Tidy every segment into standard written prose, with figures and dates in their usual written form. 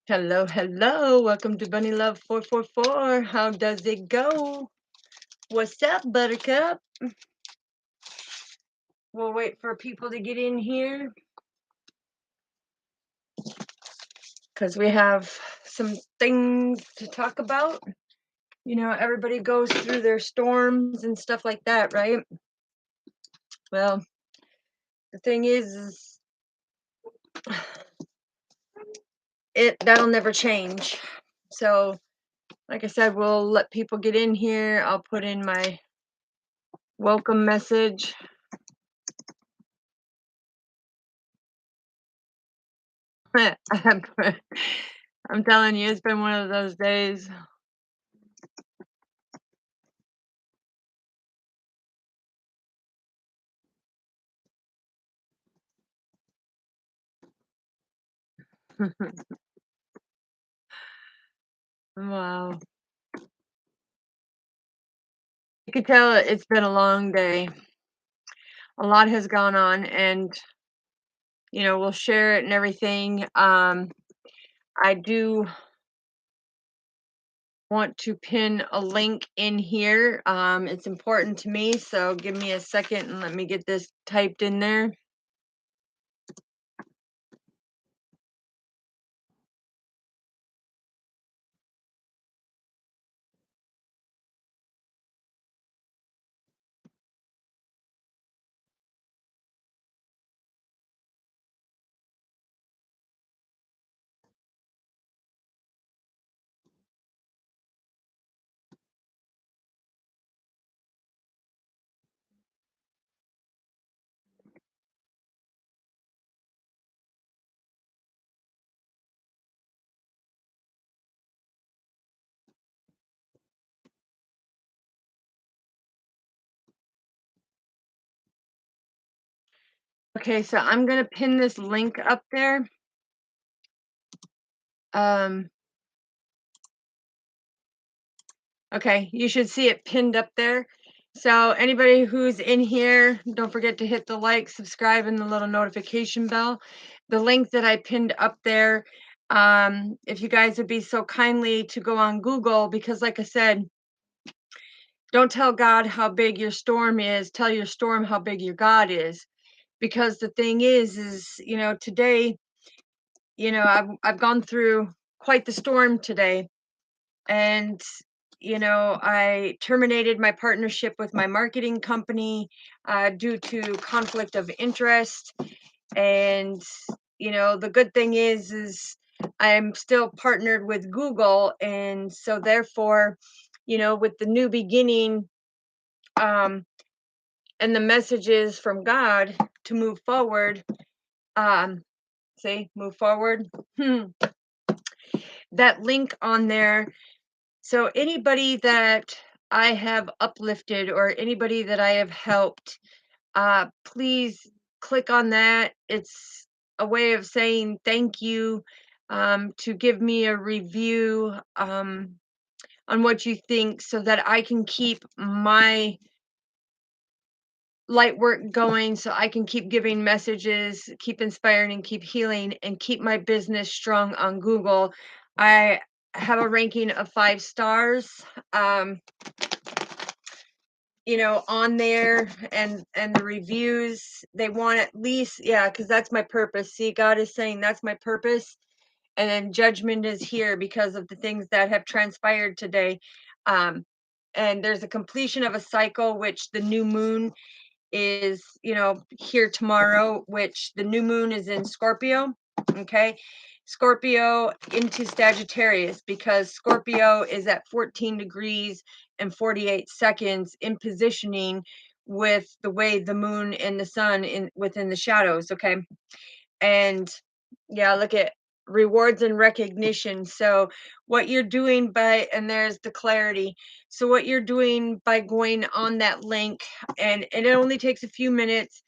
Hello, hello. Welcome to Bunny Love 444. How does it go? What's up, Buttercup? We'll wait for people to get in here because we have some things to talk about. You know, everybody goes through their storms and stuff like that, right? Well, the thing is that'll never change. So, like I said, we'll let people get in here. I'll put in my welcome message. I'm telling you, it's been one of those days. Wow. You can tell it's been a long day. A lot has gone on, and we'll share it and everything. I do want to pin a link in here. It's important to me, so give me a second and let me get this typed in there. Okay, so I'm gonna pin this link up there. Okay, you should see it pinned up there. So anybody who's in here, don't forget to hit the like, subscribe, and the little notification bell. The link that I pinned up there, if you guys would be so kindly to go on Google, because like I said, don't tell God how big your storm is, tell your storm how big your God is. Because the thing is, today, I've gone through quite the storm today. And I terminated my partnership with my marketing company due to conflict of interest. And the good thing is I'm still partnered with Google, and so therefore, with the new beginning, and the messages from God to move forward, move forward. That link on there. So anybody that I have uplifted or anybody that I have helped, please click on that. It's a way of saying thank you, to give me a review on what you think so that I can keep my light work going, so I can keep giving messages, keep inspiring and keep healing and keep my business strong on Google. I have a ranking of 5 stars. On there, and the reviews, they want at least, because that's my purpose. See, God is saying that's my purpose, and then judgment is here because of the things that have transpired today. And there's a completion of a cycle, which the new moon is, here tomorrow, which the new moon is in Scorpio. Okay. Scorpio into Sagittarius, because Scorpio is at 14 degrees and 48 seconds in positioning with the way the moon and the sun within the shadows. Okay. And look at rewards and recognition. So what you're doing and there's the clarity. So what you're doing by going on that link, and it only takes a few minutes,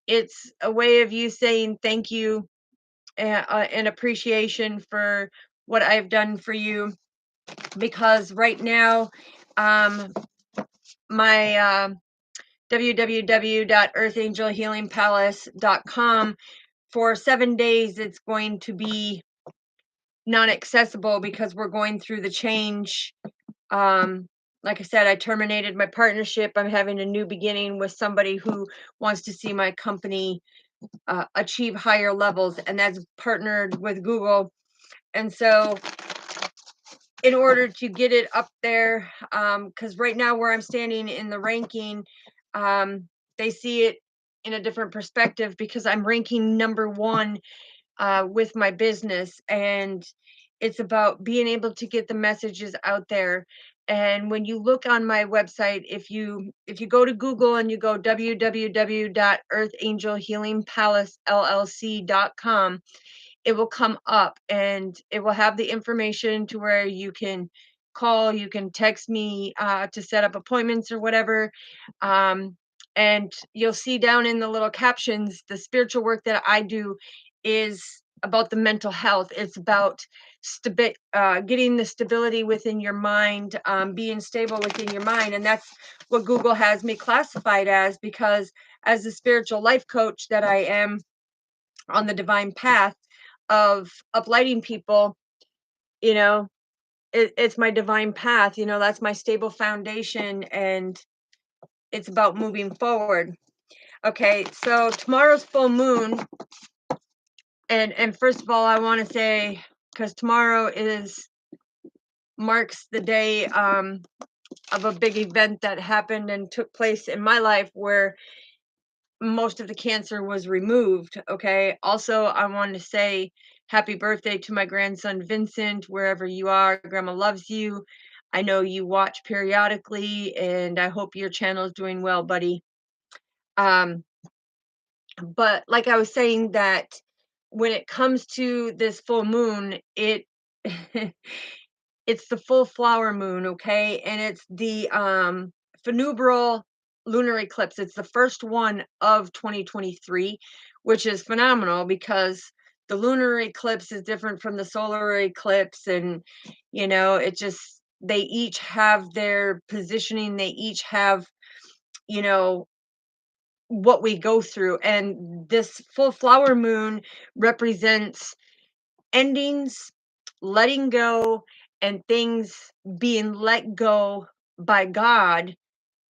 it's a way of you saying thank you, and appreciation for what I've done for you. Because right now, my www.earthangelhealingpalace.com, for 7 days, it's going to be non-accessible because we're going through the change. Like I said, I terminated my partnership. I'm having a new beginning with somebody who wants to see my company achieve higher levels, and that's partnered with Google. And so, in order to get it up there, because right now where I'm standing in the ranking, they see it in a different perspective because I'm ranking number one with my business, and it's about being able to get the messages out there. And when you look on my website, if you go to Google and you go www.earthangelhealingpalacellc.com, it will come up and it will have the information to where you can call, you can text me to set up appointments or whatever. Um, and you'll see down in the little captions, the spiritual work that I do is about the mental health. It's about getting the stability within your mind, being stable within your mind. And that's what Google has me classified as, because as a spiritual life coach that I am on the divine path of uplighting people, you know, it's my divine path, that's my stable foundation, and it's about moving forward. Okay, so tomorrow's full moon, and first of all, I want to say, because tomorrow marks the day of a big event that happened and took place in my life where most of the cancer was removed. Okay, also I want to say happy birthday to my grandson Vincent, wherever you are. Grandma loves you. I know you watch periodically, and I hope your channel is doing well, buddy. um but like I was saying, that when it comes to this full moon, it's the full flower moon, okay? And it's the Phenubral lunar eclipse. It's the first one of 2023, which is phenomenal because the lunar eclipse is different from the solar eclipse. And, it just, they each have their positioning, they each have, you know, what we go through. And this full flower moon represents endings, letting go, and things being let go by God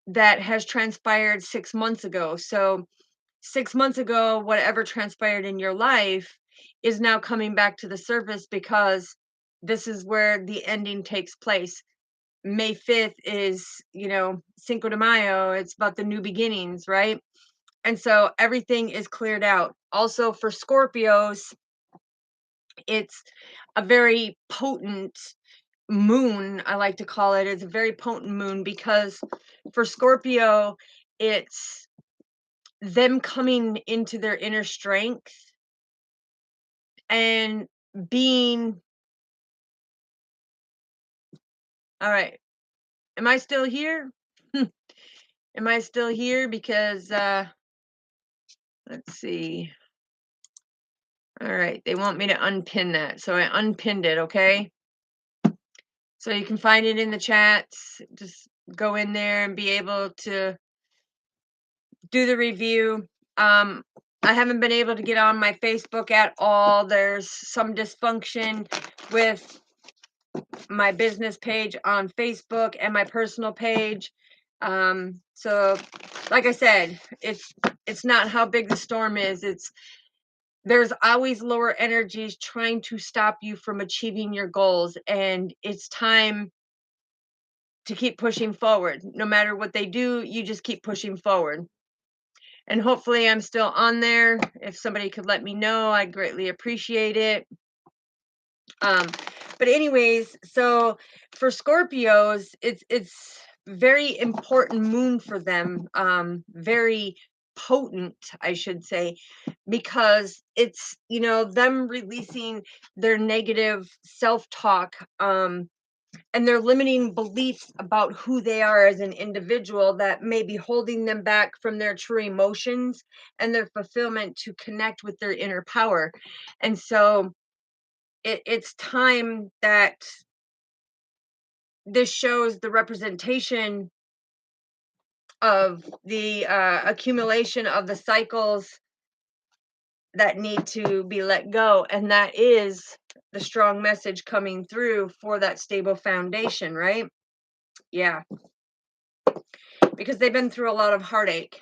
that has transpired 6 months ago. So, 6 months ago, whatever transpired in your life is now coming back to the surface because this is where the ending takes place. May 5th is, Cinco de Mayo. It's about the new beginnings, right? And so everything is cleared out. Also, for Scorpios, it's a very potent moon, I like to call it. It's a very potent moon because for Scorpio, it's them coming into their inner strength and being all right. Am I still here? Am I still here? Because let's see. All right, they want me to unpin that. So I unpinned it, okay? So you can find it in the chats. Just go in there and be able to do the review. I haven't been able to get on my Facebook at all. There's some dysfunction with my business page on Facebook and my personal page. So like I said, it's not how big the storm is. There's always lower energies trying to stop you from achieving your goals, and it's time to keep pushing forward. No matter what they do, you just keep pushing forward. And hopefully I'm still on there. If somebody could let me know, I'd greatly appreciate it. But anyways, so for Scorpios, it's very important moon for them. Very potent, I should say, because it's, them releasing their negative self-talk, and their limiting beliefs about who they are as an individual that may be holding them back from their true emotions and their fulfillment to connect with their inner power. And so it's time that this shows the representation of the accumulation of the cycles that need to be let go, and that is the strong message coming through for that stable foundation, right? Yeah, because they've been through a lot of heartache.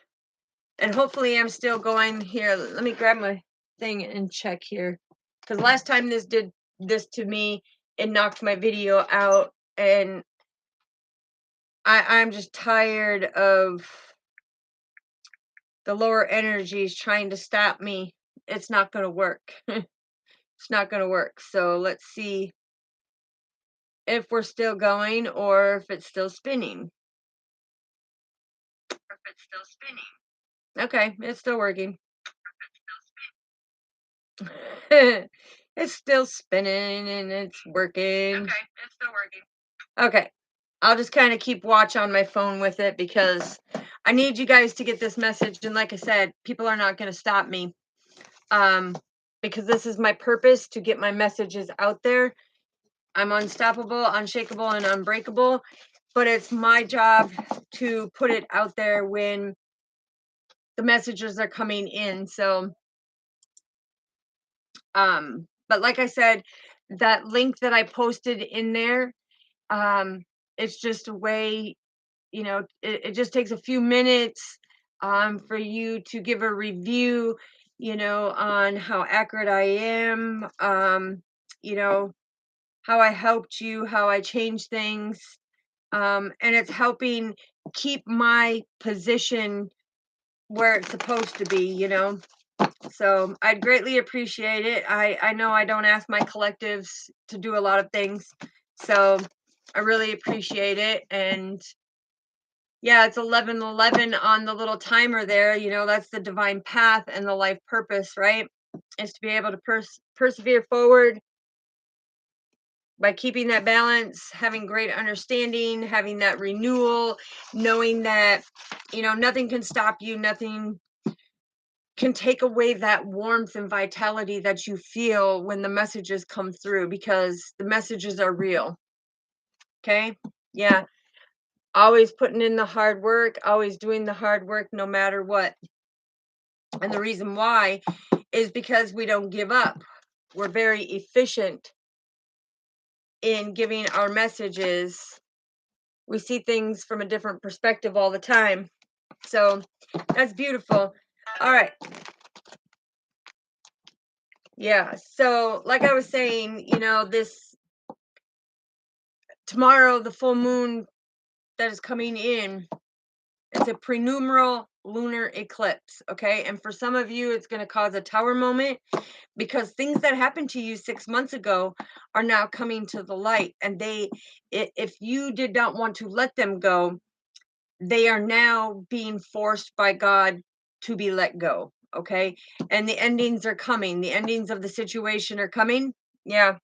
And hopefully I'm still going here. Let me grab my thing and check here. Because last time this did this to me, it knocked my video out. And I'm just tired of the lower energies trying to stop me. It's not going to work. It's not going to work. So let's see if we're still going or if it's still spinning. If it's still spinning. Okay, it's still working. It's still spinning and it's working. Okay, it's still working. Okay. I'll just kind of keep watch on my phone with it because I need you guys to get this message. And like I said, people are not going to stop me. Because this is my purpose, to get my messages out there. I'm unstoppable, unshakable, and unbreakable. But it's my job to put it out there when the messages are coming in. So, but like I said, that link that I posted in there, it's just a way, it just takes a few minutes for you to give a review, on how accurate I am, how I helped you, how I changed things. And it's helping keep my position where it's supposed to be. So I'd greatly appreciate it. I know I don't ask my collectives to do a lot of things, so I really appreciate it. And yeah, it's 11:11 on the little timer there. That's the divine path and the life purpose, right? Is to be able to persevere forward by keeping that balance, having great understanding, having that renewal, knowing that nothing can stop you, nothing can take away that warmth and vitality that you feel when the messages come through, because the messages are real. Okay? Yeah. Always putting in the hard work, always doing the hard work no matter what. And the reason why is because we don't give up. We're very efficient in giving our messages. We see things from a different perspective all the time. So that's beautiful. All right. Yeah. So, like I was saying, this tomorrow, the full moon that is coming in, it's a prenumeral lunar eclipse. Okay. And for some of you, it's going to cause a tower moment, because things that happened to you 6 months ago are now coming to the light. And if you did not want to let them go, they are now being forced by God to be let go. Okay. And the endings are coming. The endings of the situation are coming. Yeah.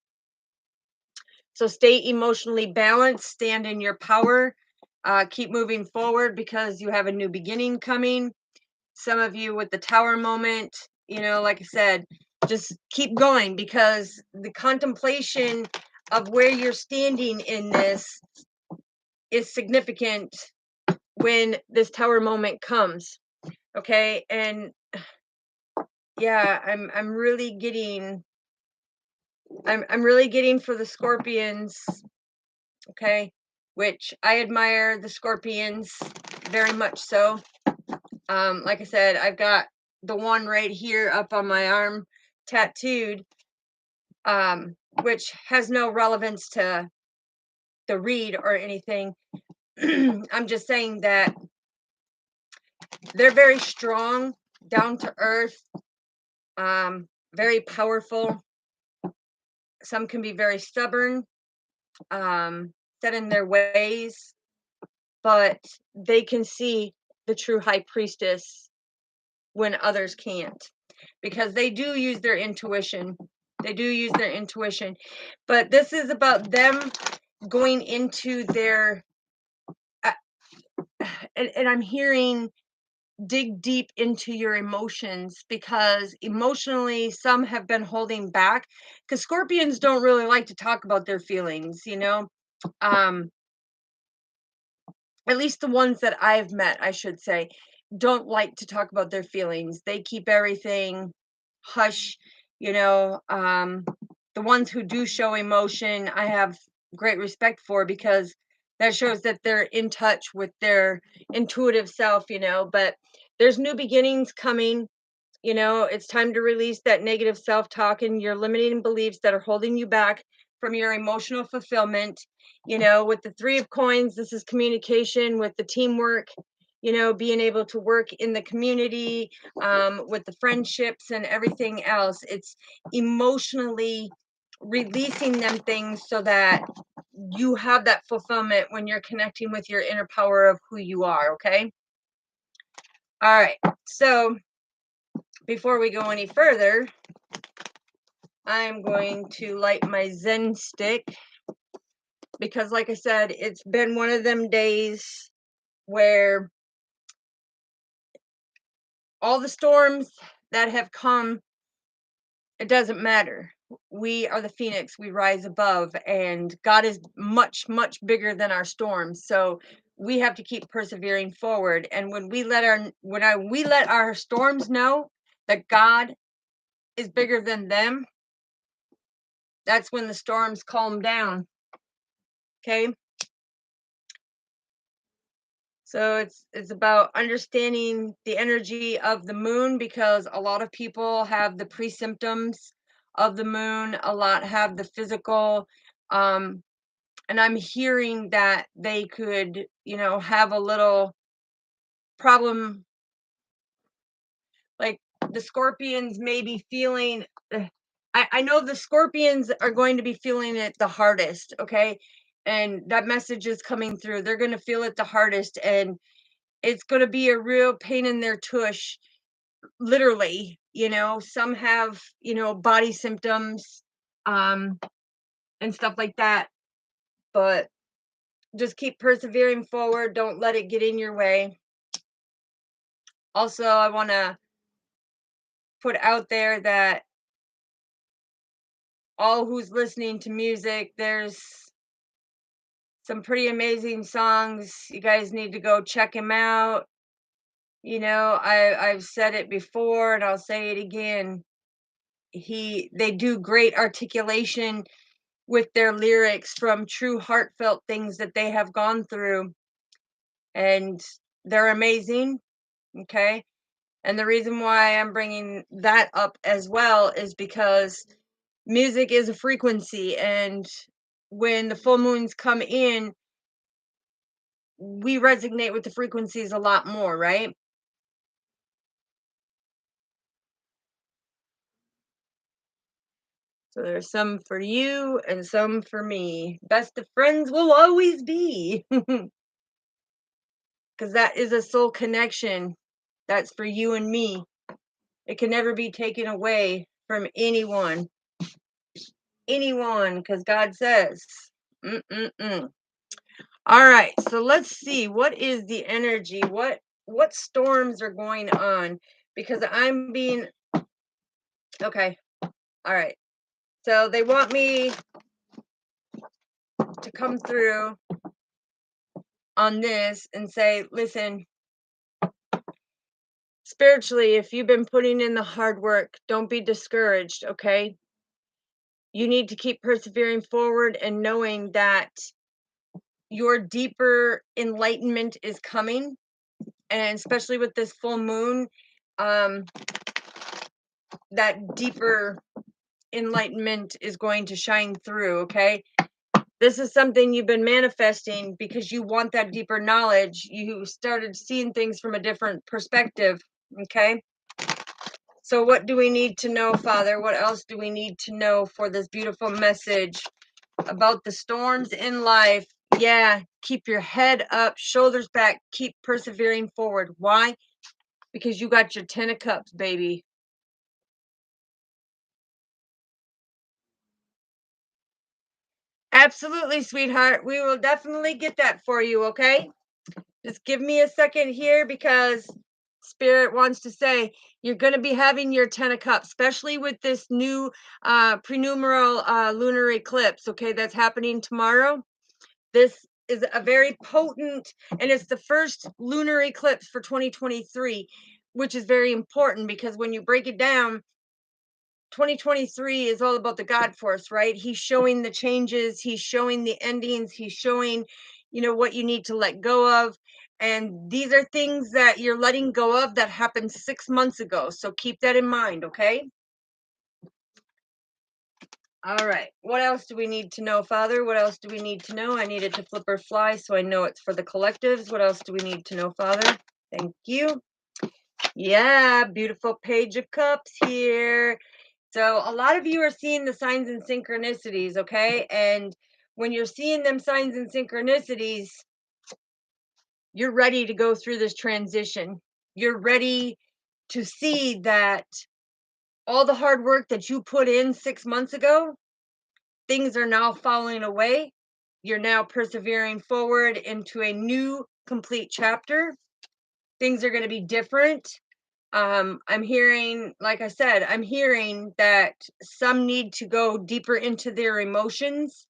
So stay emotionally balanced, stand in your power, keep moving forward, because you have a new beginning coming. Some of you with the tower moment, like I said, just keep going, because the contemplation of where you're standing in this is significant when this tower moment comes. Okay. And yeah, I'm really getting, I'm really getting for the Scorpions. Okay. Which I admire the Scorpions very much so. Like I said, I've got the one right here up on my arm tattooed, which has no relevance to the read or anything. I'm just saying that they're very strong, down to earth, very powerful. Some can be very stubborn, set in their ways, but they can see the true high priestess when others can't, because they do use their intuition. They do use their intuition. But this is about them going into their, uh, and I'm hearing dig deep into your emotions, because emotionally some have been holding back, because Scorpions don't really like to talk about their feelings, at least the ones that I've met, I should say, don't like to talk about their feelings. They keep everything hush, you know. the ones who do show emotion, I have great respect for, because that shows that they're in touch with their intuitive self, but there's new beginnings coming. It's time to release that negative self-talk and your limiting beliefs that are holding you back from your emotional fulfillment. With the Three of Coins, this is communication with the teamwork, being able to work in the community, with the friendships and everything else. It's emotionally releasing them things so that you have that fulfillment when you're connecting with your inner power of who you are. Okay. All right. So before we go any further, I'm going to light my Zen stick, because, like I said, it's been one of them days where all the storms that have come, it doesn't matter. We are the phoenix, we rise above, and God is much, much bigger than our storms. So we have to keep persevering forward. And when we let our storms know that God is bigger than them, that's when the storms calm down. Okay. So it's about understanding the energy of the moon, because a lot of people have the pre-symptoms of the moon, a lot have the physical, um and I'm hearing that they could, have a little problem, like the scorpions may be feeling, I know the scorpions are going to be feeling it the hardest, okay? And that message is coming through. They're going to feel it the hardest, and it's going to be a real pain in their tush, literally. Some have, body symptoms, um and stuff like that, but just keep persevering forward. Don't let it get in your way. Also, I want to put out there that all who's listening to music, there's some pretty amazing songs. You guys need to go check them out. I've said it before and I'll say it again. They do great articulation with their lyrics from true heartfelt things that they have gone through, and they're amazing. Okay. And the reason why I'm bringing that up as well is because music is a frequency, and when the full moons come in, we resonate with the frequencies a lot more, right? So there's some for you and some for me. Best of friends will always be, because that is a soul connection. That's for you and me. It can never be taken away from anyone. Anyone, because God says. Mm-mm-mm. All right, so let's see, what is the energy? What storms are going on? Because I'm being okay. All right. So they want me to come through on this and say, listen, spiritually, if you've been putting in the hard work, don't be discouraged, okay? You need to keep persevering forward and knowing that your deeper enlightenment is coming, and especially with this full moon, um that deeper enlightenment is going to shine through, okay? This is something you've been manifesting because you want that deeper knowledge. You started seeing things from a different perspective, okay? So what do we need to know, Father? What else do we need to know for this beautiful message about the storms in life? Yeah, keep your head up, shoulders back, keep persevering forward. Why? Because you got your 10 of cups, baby. Absolutely, sweetheart. We will definitely get that for you, okay? Just give me a second here, because Spirit wants to say you're going to be having your 10 of cups, especially with this new prenumeral lunar eclipse, okay, that's happening tomorrow. This is a very potent, and it's the first lunar eclipse for 2023, which is very important, because when you break it down, 2023 is all about the God force, right? He's showing the changes, he's showing the endings, he's showing, what you need to let go of. And these are things that you're letting go of that happened 6 months ago. So keep that in mind, okay? All right. What else do we need to know, Father? What else do we need to know? I needed to flip or fly, so I know it's for the collectives. What else do we need to know, Father? Thank you. Yeah, beautiful Page of Cups here. So a lot of you are seeing the signs and synchronicities, okay? And when you're seeing them signs and synchronicities, you're ready to go through this transition. You're ready to see that all the hard work that you put in 6 months ago, things are now falling away. You're now persevering forward into a new complete chapter. Things are going to be different. I'm hearing, like I said, I'm hearing that some need to go deeper into their emotions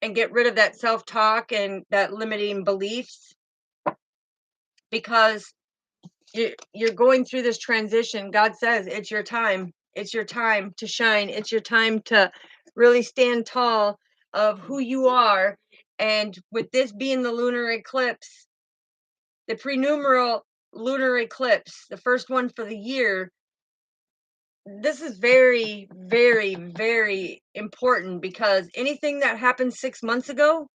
and get rid of that self-talk and that limiting beliefs, because you're going through this transition. God says it's your time. It's your time to shine. It's your time to really stand tall of who you are. And with this being the lunar eclipse, the prenumeral lunar eclipse, the first one for the year, this is very, very, very important, because anything that happened 6 months ago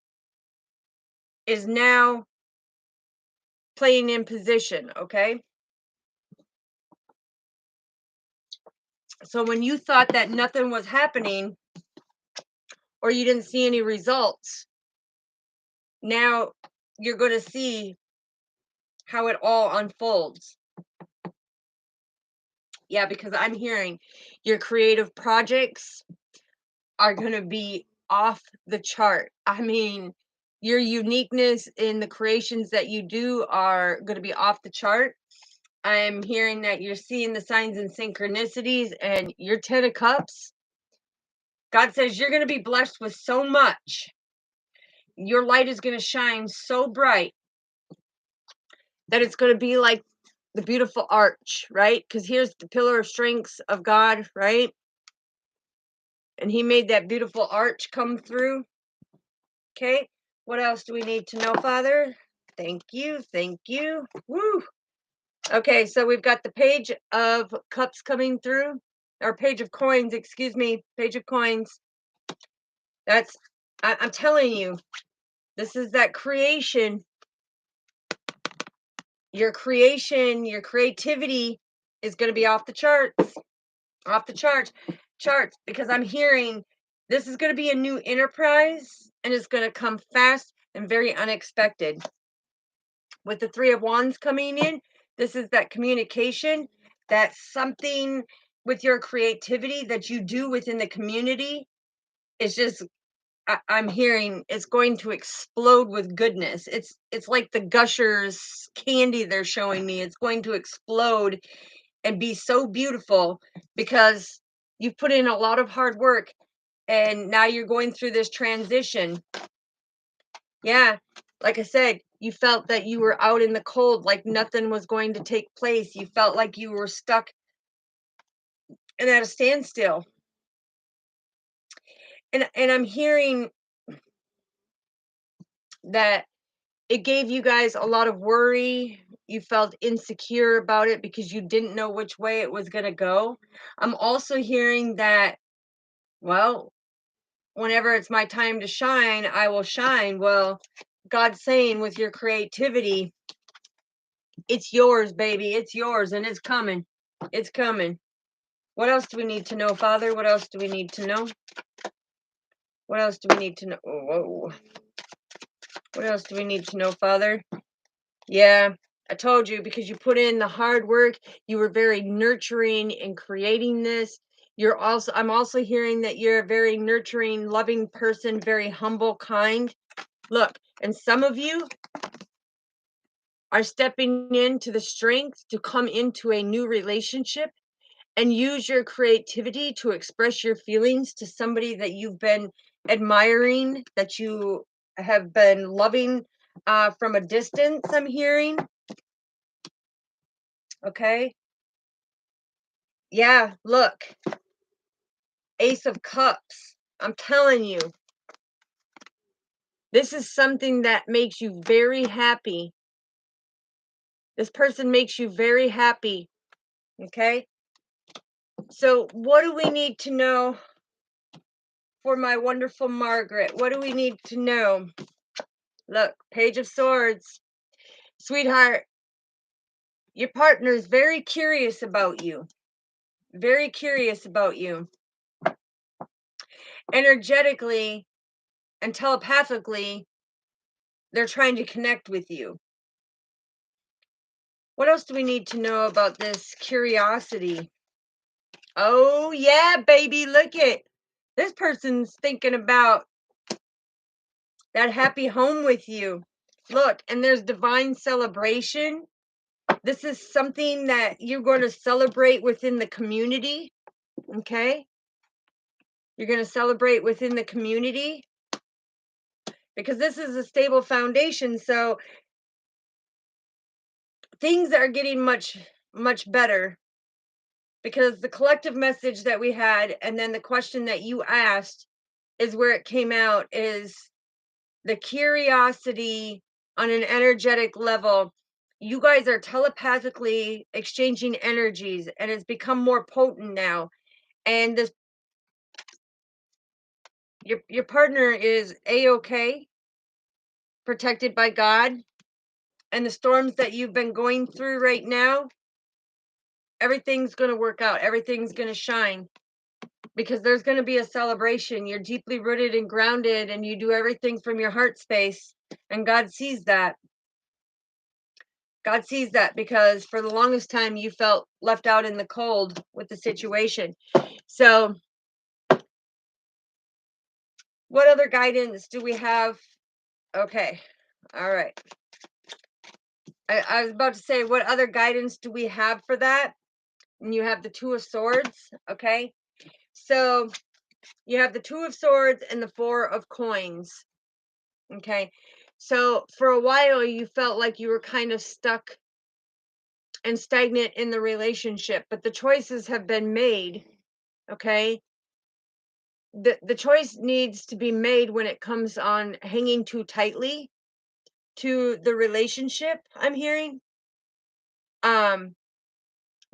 is now playing in position, okay? So when you thought that nothing was happening or you didn't see any results, now you're going to see how it all unfolds. Yeah, because I'm hearing your creative projects are going to be off the chart. I mean, your uniqueness in the creations that you do are going to be off the chart. I'm hearing that you're seeing the signs and synchronicities, and your 10 of cups. God says you're going to be blessed with so much. Your light is going to shine so bright that it's going to be like the beautiful arch, right? Because here's the pillar of strengths of God, right? And he made that beautiful arch come through. Okay. What else do we need to know, Father? Thank you. Thank you. Woo. Okay, so we've got the Page of Cups coming through, or Page of Coins, excuse me, Page of Coins. That's, I'm telling you, this is that creation. Your creation, your creativity is going to be off the charts, because I'm hearing this is going to be a new enterprise, and it's going to come fast and very unexpected. With the Three of Wands coming in, this is that communication, that's something with your creativity that you do within the community. It's just, I'm hearing it's going to explode with goodness. It's like the Gushers candy they're showing me. It's going to explode and be so beautiful, because you've put in a lot of hard work, and now you're going through this transition. Yeah, like I said, you felt that you were out in the cold, like nothing was going to take place. You felt like you were stuck and at a standstill. And I'm hearing that it gave you guys a lot of worry. You felt insecure about it because you didn't know which way it was going to go. I'm also hearing that, well, whenever it's my time to shine, I will shine. Well, God's saying with your creativity, it's yours, baby. It's yours, and it's coming. It's coming. What else do we need to know, Father? What else do we need to know? What else do we need to know? Whoa. What else do we need to know, Father? Yeah, I told you, because you put in the hard work. You were very nurturing in creating this. I'm also hearing that you're a very nurturing, loving person, very humble, kind. Look, and some of you are stepping into the strength to come into a new relationship and use your creativity to express your feelings to somebody that you've been admiring, that you have been loving from a distance, I'm hearing. Okay. Yeah, look, Ace of Cups. I'm telling you, this is something that makes you very happy. This person makes you very happy. Okay? So what do we need to know for my wonderful Margaret? What do we need to know? Look, Page of Swords. Sweetheart, your partner is very curious about you. Very curious about you. Energetically and telepathically, they're trying to connect with you. What else do we need to know about this curiosity? Oh, yeah, baby, look it. This person's thinking about that happy home with you. Look, and there's divine celebration. This is something that you're going to celebrate within the community. Okay? You're going to celebrate within the community because this is a stable foundation. So things are getting much, much better because the collective message that we had and then the question that you asked is where it came out is the curiosity on an energetic level. You guys are telepathically exchanging energies and it's become more potent now. And this your partner is a-okay, protected by God. And the storms that you've been going through right now, everything's going to work out. Everything's going to shine because there's going to be a celebration. You're deeply rooted and grounded and you do everything from your heart space. And God sees that. God sees that because for the longest time you felt left out in the cold with the situation. So what other guidance do we have? Okay. All right. I was about to say, what other guidance do we have for that? And you have the Two of Swords. Okay. So you have the Two of Swords and the Four of Coins. Okay. So for a while you felt like you were kind of stuck and stagnant in the relationship, but the choices have been made. Okay. The choice needs to be made when it comes on hanging too tightly to the relationship, I'm hearing.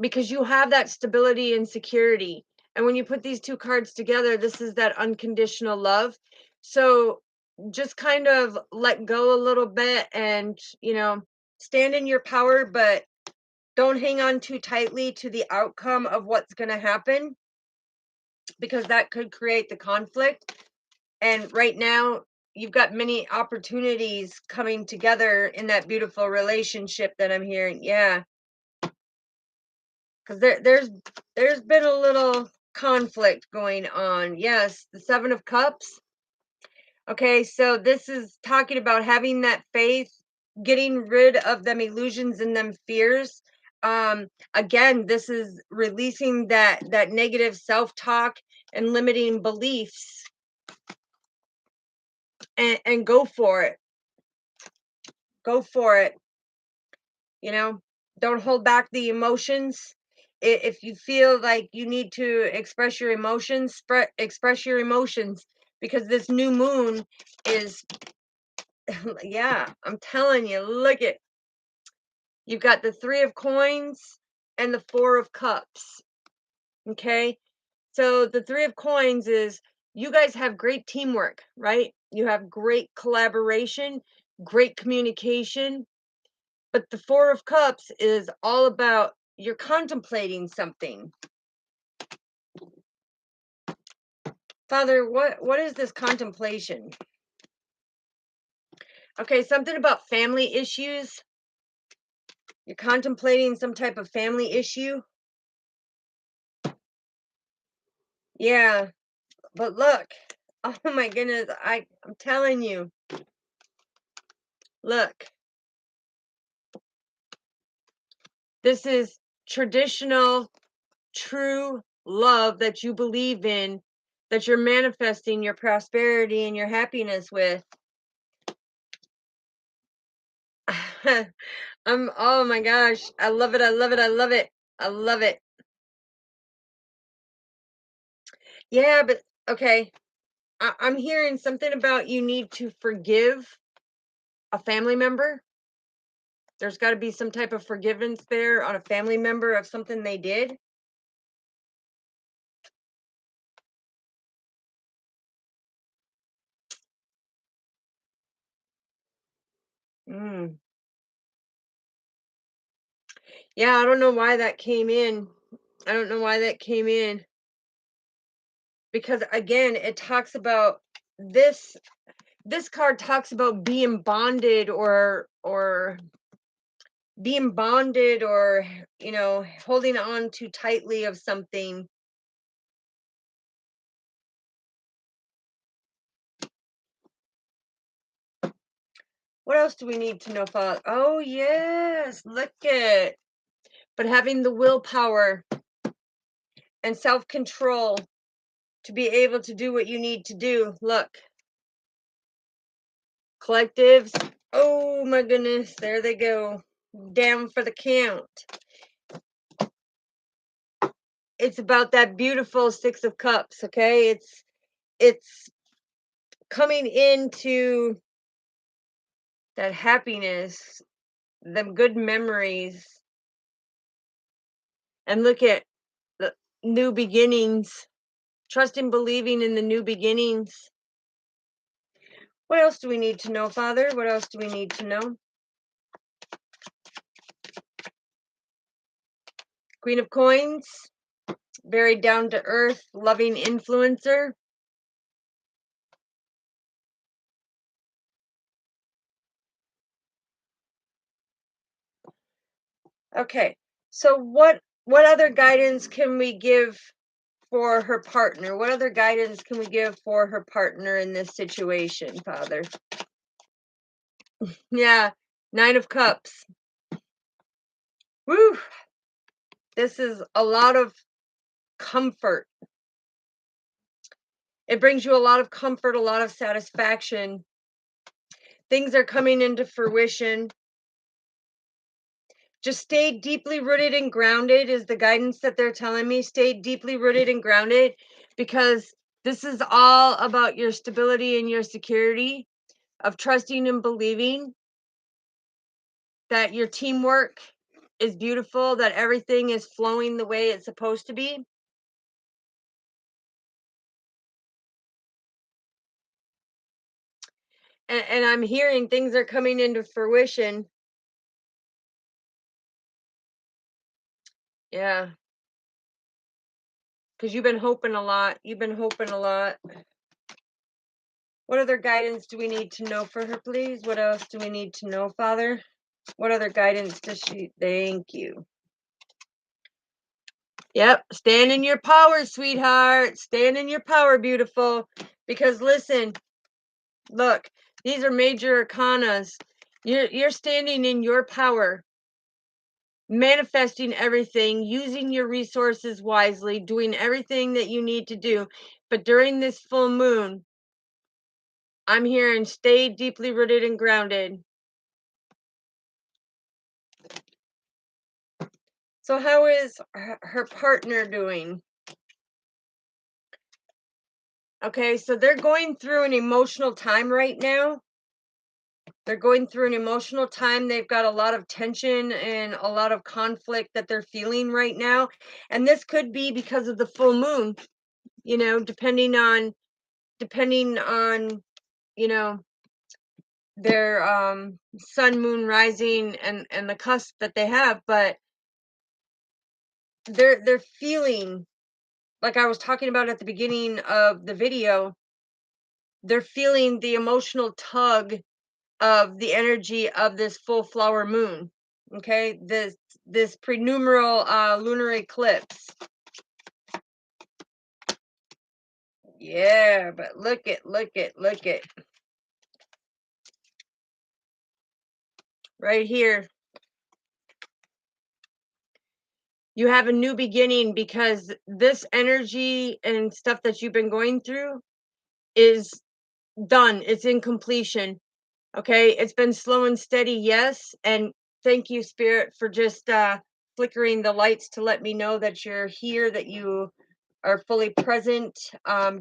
Because you have that stability and security. And when you put these two cards together, this is that unconditional love. So just kind of let go a little bit and, stand in your power, but don't hang on too tightly to the outcome of what's going to happen because that could create the conflict. And right now, you've got many opportunities coming together in that beautiful relationship that I'm hearing. Yeah. Because there's been a little conflict going on. Yes, the Seven of Cups. Okay, so this is talking about having that faith, getting rid of them illusions and them fears. Again, this is releasing that negative self-talk and limiting beliefs and go for it. Go for it. Don't hold back the emotions. If you feel like you need to express your emotions, express your emotions because this new moon is, yeah, I'm telling you, look it. You've got the Three of Coins and the Four of Cups. Okay. So the Three of Coins is you guys have great teamwork, right? You have great collaboration, great communication. But the Four of Cups is all about you're contemplating something. Father, what is this contemplation? Okay, something about family issues. You're contemplating some type of family issue. Yeah, but look. Oh my goodness, I'm telling you. Look. This is traditional, true love that you believe in, that you're manifesting your prosperity and your happiness with. Oh my gosh, I love it. I love it. I love it. I love it. Yeah, but okay. I'm hearing something about you need to forgive a family member. There's got to be some type of forgiveness there on a family member of something they did. Mm. Yeah, I don't know why that came in. I don't know why that came in because again, it talks about this this card talks about being bonded or being bonded or holding on too tightly of something. What else do we need to know, Father? Oh yes, look at but having the willpower and self-control to be able to do what you need to do. Look, collectives. Oh my goodness, there they go. Down for the count. It's about that beautiful 6 of Cups, okay? It's coming into that happiness, them good memories. And look at the new beginnings. Trust and believing in the new beginnings. What else do we need to know, Father? What else do we need to know? Queen of Coins, very down to earth, loving influencer. Okay. So what other guidance can we give for her partner? What other guidance can we give for her partner in this situation, Father? Yeah, 9 of Cups. Woo! This is a lot of comfort. It brings you a lot of comfort, a lot of satisfaction. Things are coming into fruition. Just stay deeply rooted and grounded is the guidance that they're telling me. Stay deeply rooted and grounded because this is all about your stability and your security of trusting and believing that your teamwork is beautiful, that everything is flowing the way it's supposed to be. And I'm hearing things are coming into fruition. Yeah, because you've been hoping a lot. You've been hoping a lot. What other guidance do we need to know for her, please? What else do we need to know, Father? What other guidance does she? Thank you. Yep, stand in your power, sweetheart. Stand in your power, beautiful. Because listen, look, these are major arcanas. You're standing in your power, manifesting everything, using your resources wisely, doing everything that you need to do. But during this full moon, I'm hearing stay deeply rooted and grounded. So how is her partner doing? Okay, so they're going through an emotional time right now. They're going through an emotional time. They've got a lot of tension and a lot of conflict that they're feeling right now. And this could be because of the full moon, depending on, you know, their sun moon rising and the cusp that they have, but they're feeling like I was talking about at the beginning of the video, they're feeling the emotional tug of the energy of this full flower moon. Okay, this prenumeral lunar eclipse. Yeah, but look at right here. You have a new beginning because this energy and stuff that you've been going through is done. It's in completion. Okay, it's been slow and steady, yes, and thank you, Spirit, for just flickering the lights to let me know that you're here, that you are fully present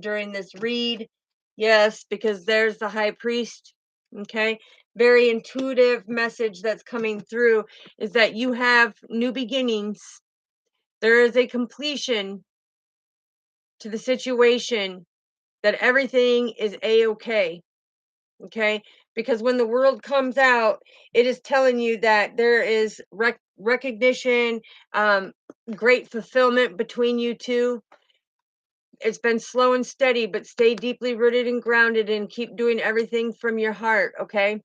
during this read. Yes, because there's the high priest. Okay, very intuitive message that's coming through is that you have new beginnings. There is a completion to the situation, that everything is a-okay. Okay, because when the world comes out, it is telling you that there is recognition, great fulfillment between you two. It's been slow and steady, but stay deeply rooted and grounded and keep doing everything from your heart. Okay,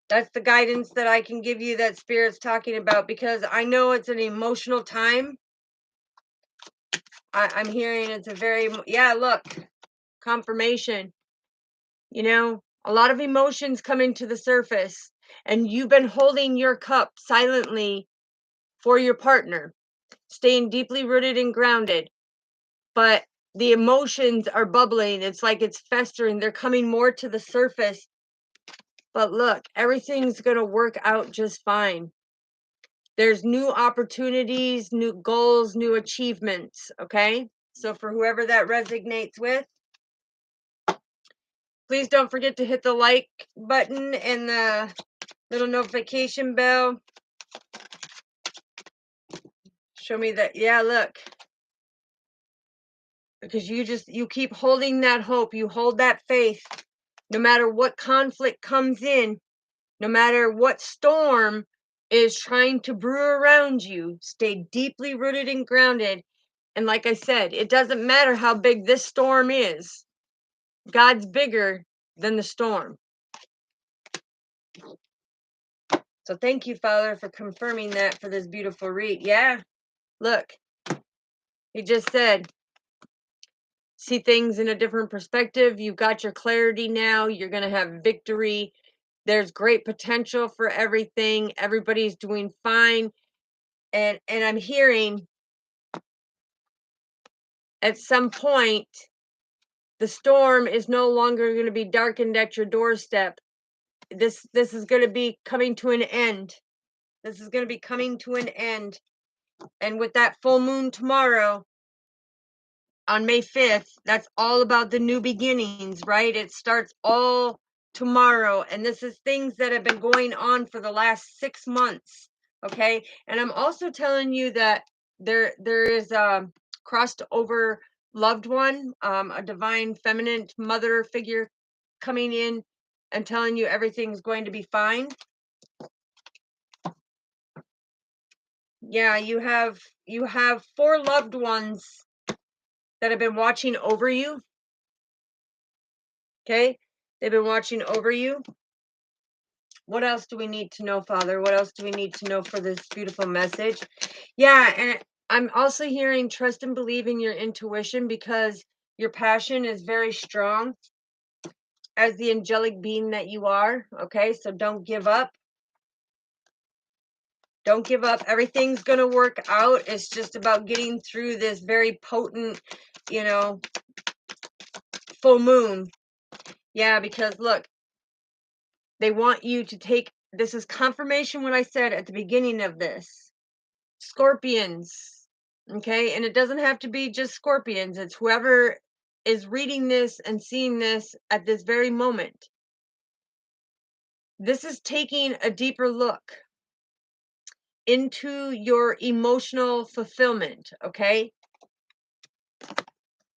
that's the guidance that I can give you, that Spirit's talking about, because I know it's an emotional time. I'm hearing it's a very, yeah, look, confirmation. You know, a lot of emotions coming to the surface, and you've been holding your cup silently for your partner, staying deeply rooted and grounded. But the emotions are bubbling. It's like it's festering. They're coming more to the surface. But look, everything's going to work out just fine. There's new opportunities, new goals, new achievements. Okay. So for whoever that resonates with, please don't forget to hit the like button and the little notification bell. Show me that. Yeah, look. Because you keep holding that hope. You hold that faith. No matter what conflict comes in, no matter what storm is trying to brew around you, stay deeply rooted and grounded. And like I said, it doesn't matter how big this storm is. God's bigger than the storm. So thank you, Father, for confirming that for this beautiful read. Yeah, look, he just said, see things in a different perspective. You've got your clarity now. You're going to have victory. There's great potential for everything. Everybody's doing fine. And I'm hearing at some point, the storm is no longer going to be darkened at your doorstep. This is going to be coming to an end. This is going to be coming to an end. And with that full moon tomorrow, on May 5th, that's all about the new beginnings, right? It starts all tomorrow. And this is things that have been going on for the last 6 months. Okay. And I'm also telling you that there is a crossed over loved one, a divine feminine mother figure coming in and telling you everything's going to be fine. Yeah, you have 4 loved ones that have been watching over you. Okay, they've been watching over you. What else do we need to know, Father? What else do we need to know for this beautiful message? Yeah, and I'm also hearing trust and believe in your intuition, because your passion is very strong as the angelic being that you are. Okay, so don't give up. Don't give up. Everything's going to work out. It's just about getting through this very potent, full moon. Yeah, because look, they want you to take, this is confirmation what I said at the beginning of this. Scorpions, okay? And it doesn't have to be just scorpions. It's whoever is reading this and seeing this at this very moment. This is taking a deeper look into your emotional fulfillment, okay?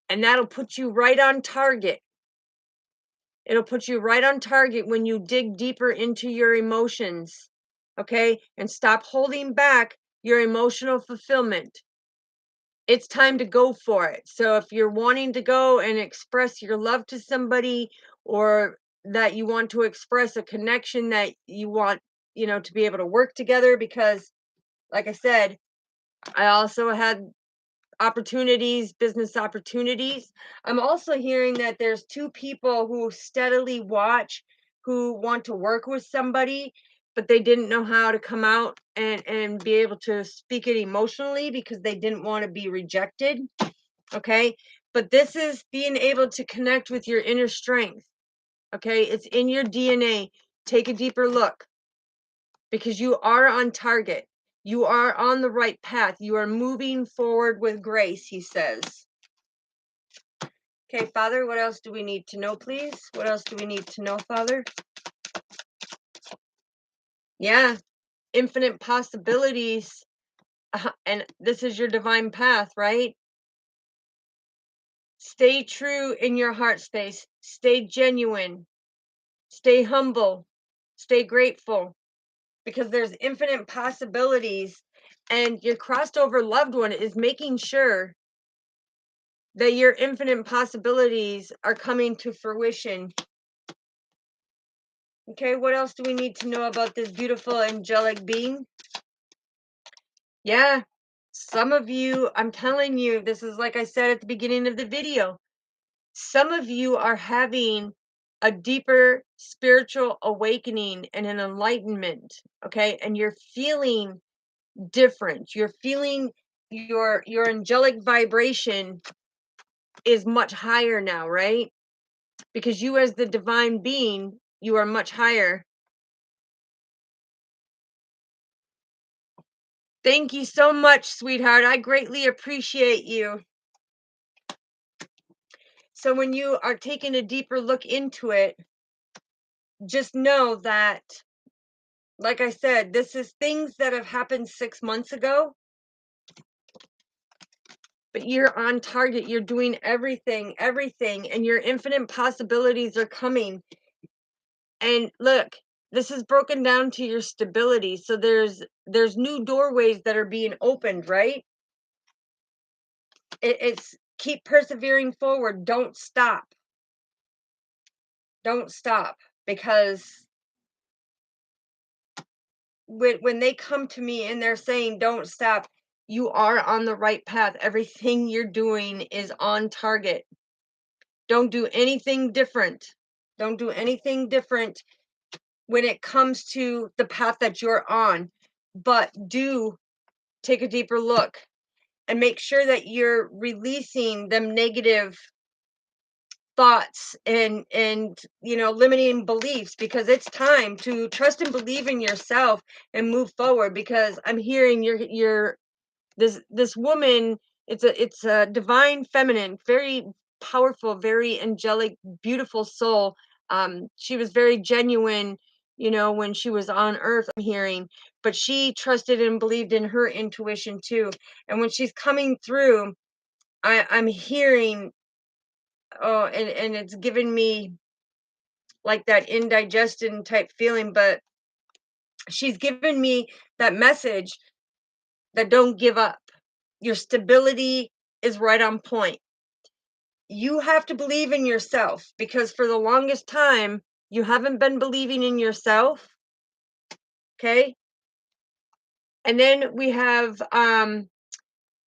And that'll put you right on target. It'll put you right on target when you dig deeper into your emotions, okay? And stop holding back your emotional fulfillment. It's time to go for it. So if you're wanting to go and express your love to somebody, or that you want to express a connection that you want, to be able to work together, because like I said, I also had opportunities, business opportunities. I'm also hearing that there's 2 people who steadily watch, who want to work with somebody, but they didn't know how to come out and be able to speak it emotionally, because they didn't want to be rejected. Okay. But this is being able to connect with your inner strength. Okay. It's in your DNA. Take a deeper look, because you are on target. You are on the right path. You are moving forward with grace, he says. Okay, Father, what else do we need to know, please? What else do we need to know, Father? Yeah, infinite possibilities. And this is your divine path, right? Stay true in your heart space. Stay genuine. Stay humble. Stay grateful. Because there's infinite possibilities. And your crossed over loved one is making sure that your infinite possibilities are coming to fruition. Okay, what else do we need to know about this beautiful angelic being? Yeah, some of you, I'm telling you, this is like I said at the beginning of the video. Some of you are having a deeper spiritual awakening and an enlightenment, okay? And you're feeling different. You're feeling your angelic vibration is much higher now, right? Because you as the divine being, you are much higher. Thank you so much, sweetheart. I greatly appreciate you. So when you are taking a deeper look into it, just know that, like I said, this is things that have happened 6 months ago, but you're on target. You're doing everything, and your infinite possibilities are coming. And look, this is broken down to your stability. So there's new doorways that are being opened, right? It's keep persevering forward. Don't stop. Don't stop, because when they come to me and they're saying don't stop, you are on the right path. Everything you're doing is on target. Don't do anything different. Don't do anything different when it comes to the path that you're on, but do take a deeper look and make sure that you're releasing them negative thoughts and limiting beliefs, because it's time to trust and believe in yourself and move forward. Because I'm hearing you're this woman, it's a divine feminine, very powerful, very angelic, beautiful soul. She was very genuine, when she was on earth, I'm hearing, but she trusted and believed in her intuition too. And when she's coming through, I'm hearing, oh, and it's given me like that indigestion type feeling, but she's given me that message that don't give up. Your stability is right on point. You have to believe in yourself, because for the longest time you haven't been believing in yourself. Okay. And then we have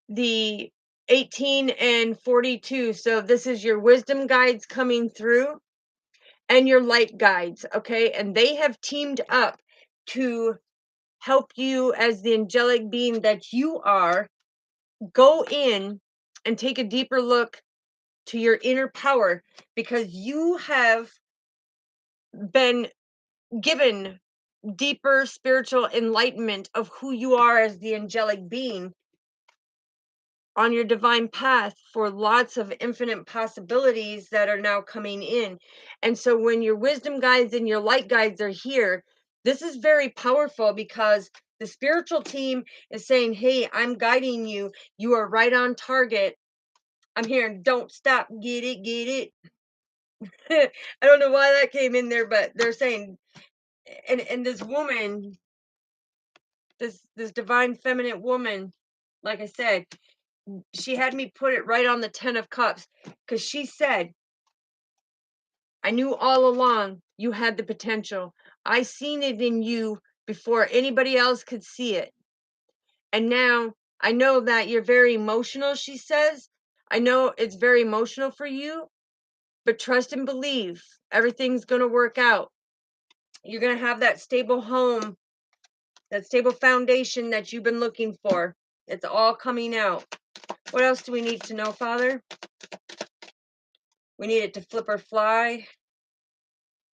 the 18 and 42. So this is your wisdom guides coming through and your light guides. Okay. And they have teamed up to help you as the angelic being that you are. Go in and take a deeper look to your inner power, because you have been given deeper spiritual enlightenment of who you are as the angelic being on your divine path for lots of infinite possibilities that are now coming in. And so when your wisdom guides and your light guides are here, this is very powerful, because the spiritual team is saying, hey, I'm guiding you. You are right on target. I'm hearing, don't stop, get it, get it. I don't know why that came in there, but they're saying, and this woman, this divine feminine woman, like I said, she had me put it right on the 10 of cups, because she said, I knew all along you had the potential. I seen it in you before anybody else could see it. And now I know that you're very emotional, she says. I know it's very emotional for you, but trust and believe everything's going to work out. You're going to have that stable home, that stable foundation that you've been looking for. It's all coming out. What else do we need to know, Father? We need it to flip or fly.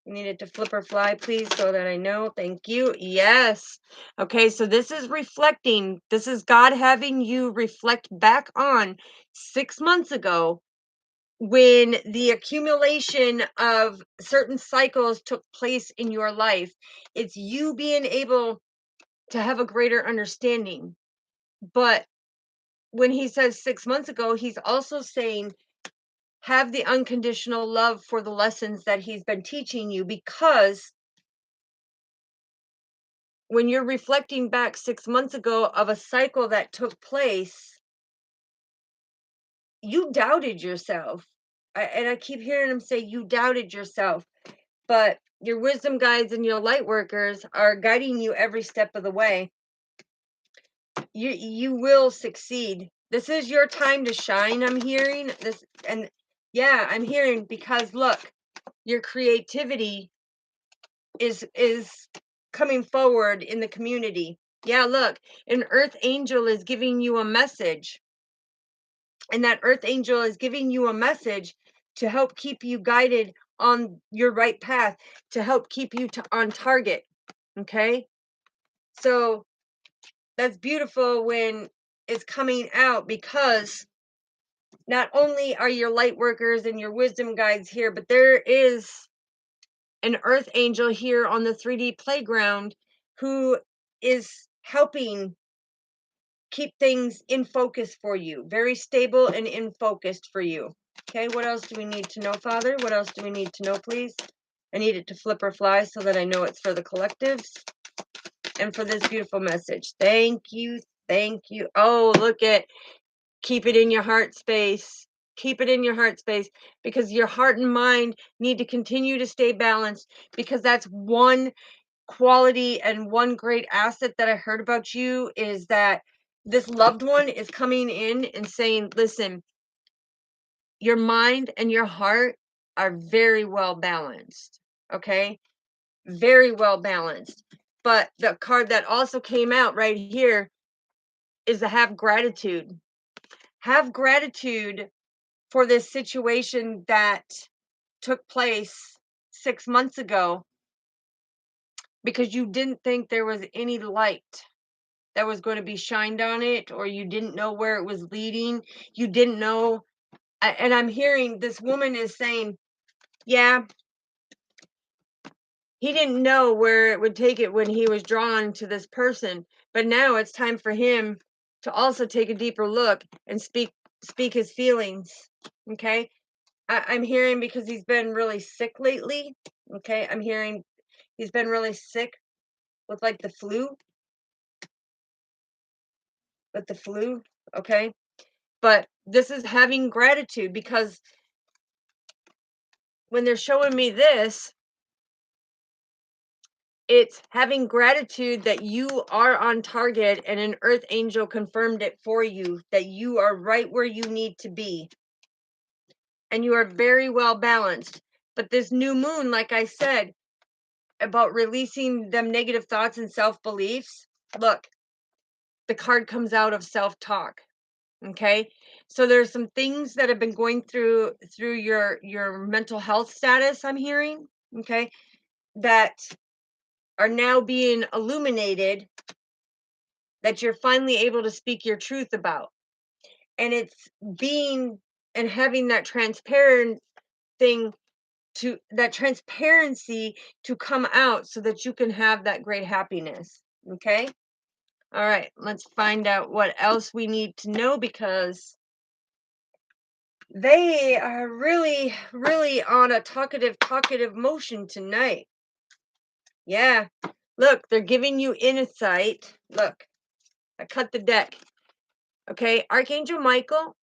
You need it to flip or fly, please, so that I know. Thank you. Yes. Okay, so this is reflecting. This is God having you reflect back on 6 months ago when the accumulation of certain cycles took place in your life. It's you being able to have a greater understanding. But when he says 6 months ago, he's also saying have the unconditional love for the lessons that he's been teaching you, because when you're reflecting back 6 months ago of a cycle that took place, you doubted yourself. And I keep hearing him say you doubted yourself, but your wisdom guides and your light workers are guiding you every step of the way. You will succeed. This is your time to shine. I'm hearing this, and yeah, I'm hearing, because look, your creativity is coming forward in the community. Yeah, look, an earth angel is giving you a message, and that earth angel is giving you a message to help keep you guided on your right path, to help keep you on target. Okay, so that's beautiful when it's coming out, because not only are your light workers and your wisdom guides here, but there is an earth angel here on the 3D playground who is helping keep things in focus for you, very stable and in focused for you. Okay, what else do we need to know, Father? What else do we need to know, please? I need it to flip or fly so that I know it's for the collectives and for this beautiful message. Thank you. Thank you. Oh, look at, keep it in your heart space. Keep it in your heart space, because your heart and mind need to continue to stay balanced, because that's one quality and one great asset that I heard about you, is that this loved one is coming in and saying, listen, your mind and your heart are very well balanced. Okay, very well balanced. But the card that also came out right here is to have gratitude. Have gratitude for this situation that took place 6 months ago, because you didn't think there was any light that was going to be shined on it, or you didn't know where it was leading. You didn't know. And I'm hearing this woman is saying, yeah, he didn't know where it would take it when he was drawn to this person, but now it's time for him to also take a deeper look and speak his feelings. Okay, I'm hearing, because he's been really sick lately. Okay, I'm hearing he's been really sick with like the flu. Okay, but this is having gratitude, because when they're showing me this, it's having gratitude that you are on target, and an earth angel confirmed it for you, that you are right where you need to be, and you are very well balanced. But this new moon, like I said, about releasing them negative thoughts and self-beliefs, look, the card comes out of self-talk. Okay, so there's some things that have been going through your mental health status, I'm hearing. Okay, that are now being illuminated, that you're finally able to speak your truth about. And it's being and having that transparent thing, to that transparency to come out, so that you can have that great happiness. Okay, all right, let's find out what else we need to know, because they are really, really on a talkative motion tonight. Yeah, look, they're giving you insight. Look, I cut the deck. Okay, Archangel Michael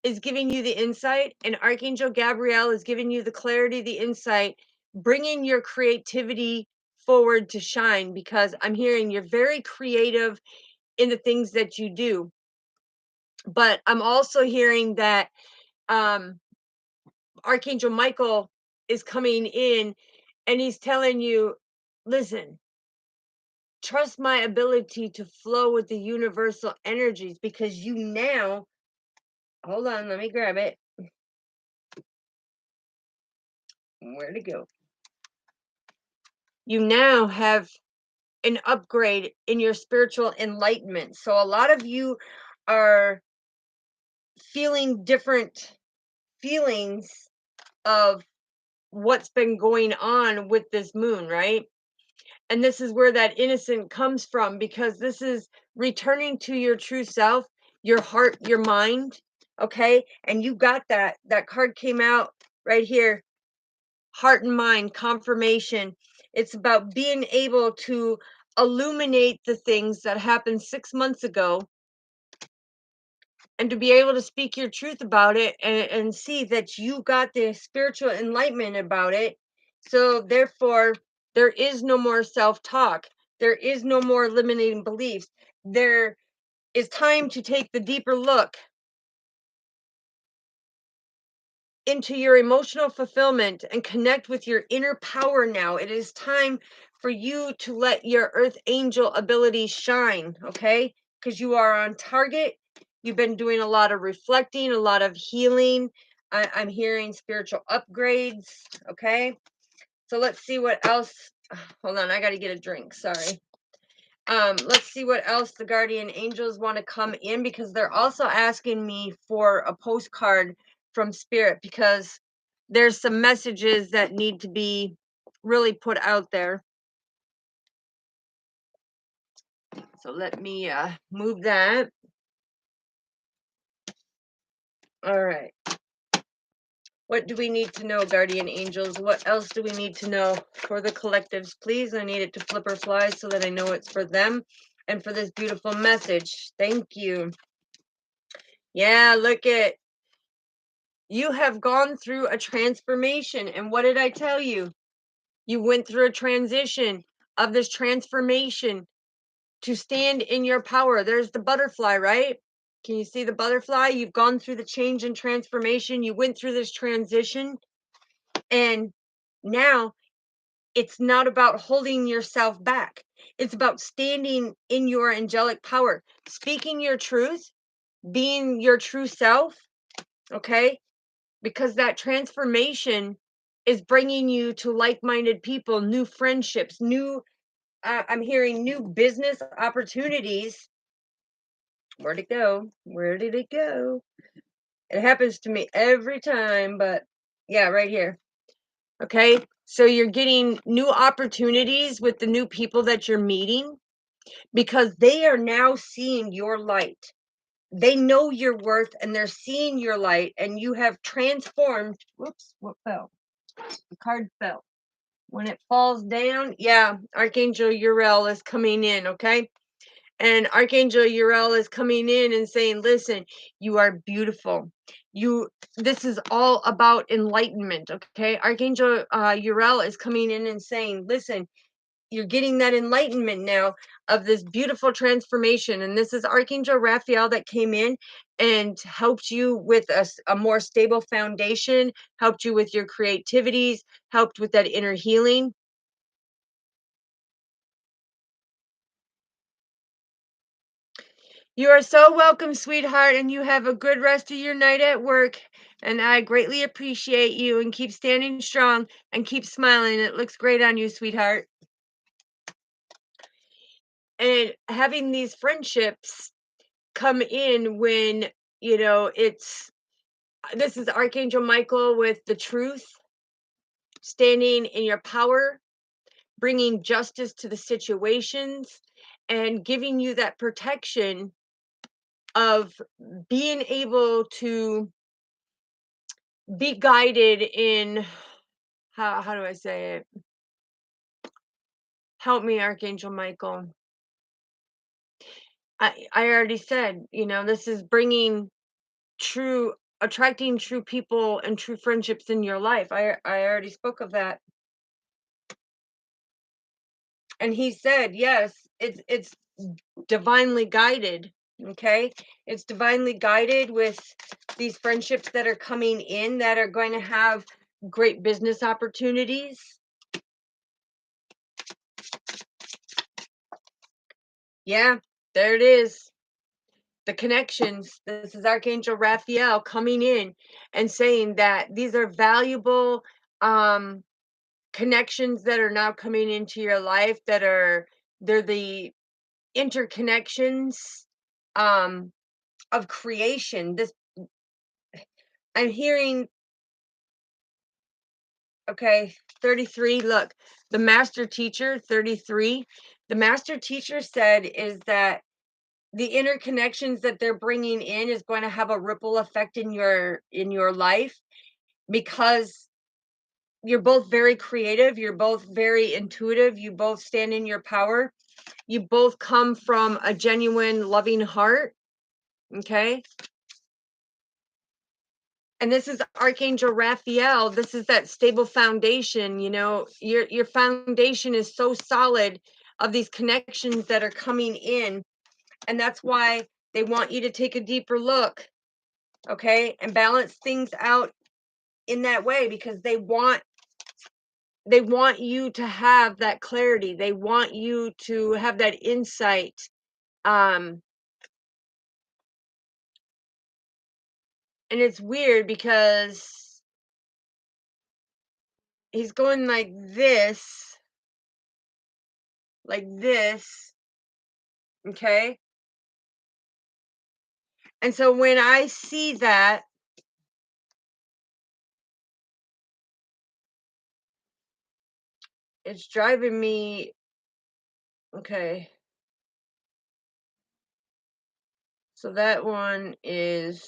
is giving you the insight, and Archangel Gabriel is giving you the clarity, the insight, bringing your creativity forward to shine, because I'm hearing you're very creative in the things that you do. But I'm also hearing that Archangel Michael is coming in, and he's telling you, listen, trust my ability to flow with the universal energies, because you now, hold on, let me grab it. Where to go? You now have an upgrade in your spiritual enlightenment. So a lot of you are feeling different feelings of what's been going on with this moon, right? And this is where that innocent comes from, because this is returning to your true self, your heart, your mind, okay? And you got that. That card came out right here, heart and mind, confirmation. It's about being able to illuminate the things that happened 6 months ago, and to be able to speak your truth about it, and see that you got the spiritual enlightenment about it. So therefore, there is no more self-talk. There is no more limiting beliefs. There is time to take the deeper look into your emotional fulfillment and connect with your inner power now. It is time for you to let your earth angel ability shine, okay? Because you are on target. You've been doing a lot of reflecting, a lot of healing. I'm hearing spiritual upgrades, okay? So let's see what else. Hold on, I got to get a drink. Sorry. Let's see what else the guardian angels want to come in, because they're also asking me for a postcard from spirit, because there's some messages that need to be really put out there. So let me move that. All right. What do we need to know, guardian angels? What else do we need to know for the collectives, please? I need it to flip or fly so that I know it's for them and for this beautiful message. Thank you. Yeah, look at, you have gone through a transformation. And what did I tell you? You went through a transition of this transformation to stand in your power. There's the butterfly, right? Can you see the butterfly? You've gone through the change and transformation. You went through this transition. And now it's not about holding yourself back. It's about standing in your angelic power, speaking your truth, being your true self. Okay. Because that transformation is bringing you to like-minded people, new friendships, new I'm hearing new business opportunities. Where'd it go? Where did it go? It happens to me every time, but yeah, right here. Okay, so you're getting new opportunities with the new people that you're meeting, because they are now seeing your light. They know your worth and they're seeing your light, and you have transformed. Whoops, what fell? The card fell. When it falls down, yeah, Archangel Uriel is coming in, okay? And Archangel Uriel is coming in and saying, listen, you are beautiful. This is all about enlightenment, okay? Archangel Uriel is coming in and saying, listen, you're getting that enlightenment now of this beautiful transformation. And this is Archangel Raphael that came in and helped you with a more stable foundation, helped you with your creativities, helped with that inner healing. You are so welcome, sweetheart, and you have a good rest of your night at work. And I greatly appreciate you, and keep standing strong and keep smiling. It looks great on you, sweetheart. And having these friendships come in when, this is Archangel Michael with the truth, standing in your power, bringing justice to the situations, and giving you that protection of being able to be guided in, how do I say it? Help me, Archangel Michael. I already said, this is bringing true, attracting true people and true friendships in your life. I already spoke of that. And he said, yes, it's divinely guided. Okay, it's divinely guided with these friendships that are coming in that are going to have great business opportunities. Yeah, there it is. The connections. This is Archangel Raphael coming in and saying that these are valuable connections that are now coming into your life they're the interconnections um of creation. This I'm hearing, okay, 33. Look, the master teacher, 33. The master teacher said is that the interconnections that they're bringing in is going to have a ripple effect in your life, because you're both very creative, you're both very intuitive, you both stand in your power, you both come from a genuine loving heart, okay? And this is Archangel Raphael. This is that stable foundation. You know, your foundation is so solid of these connections that are coming in, and that's why they want you to take a deeper look, okay, and balance things out in that way, because they want you to have that clarity. They want you to have that insight. Um, and it's weird because he's going like this, okay? And so when I see that, it's driving me, okay. So that one is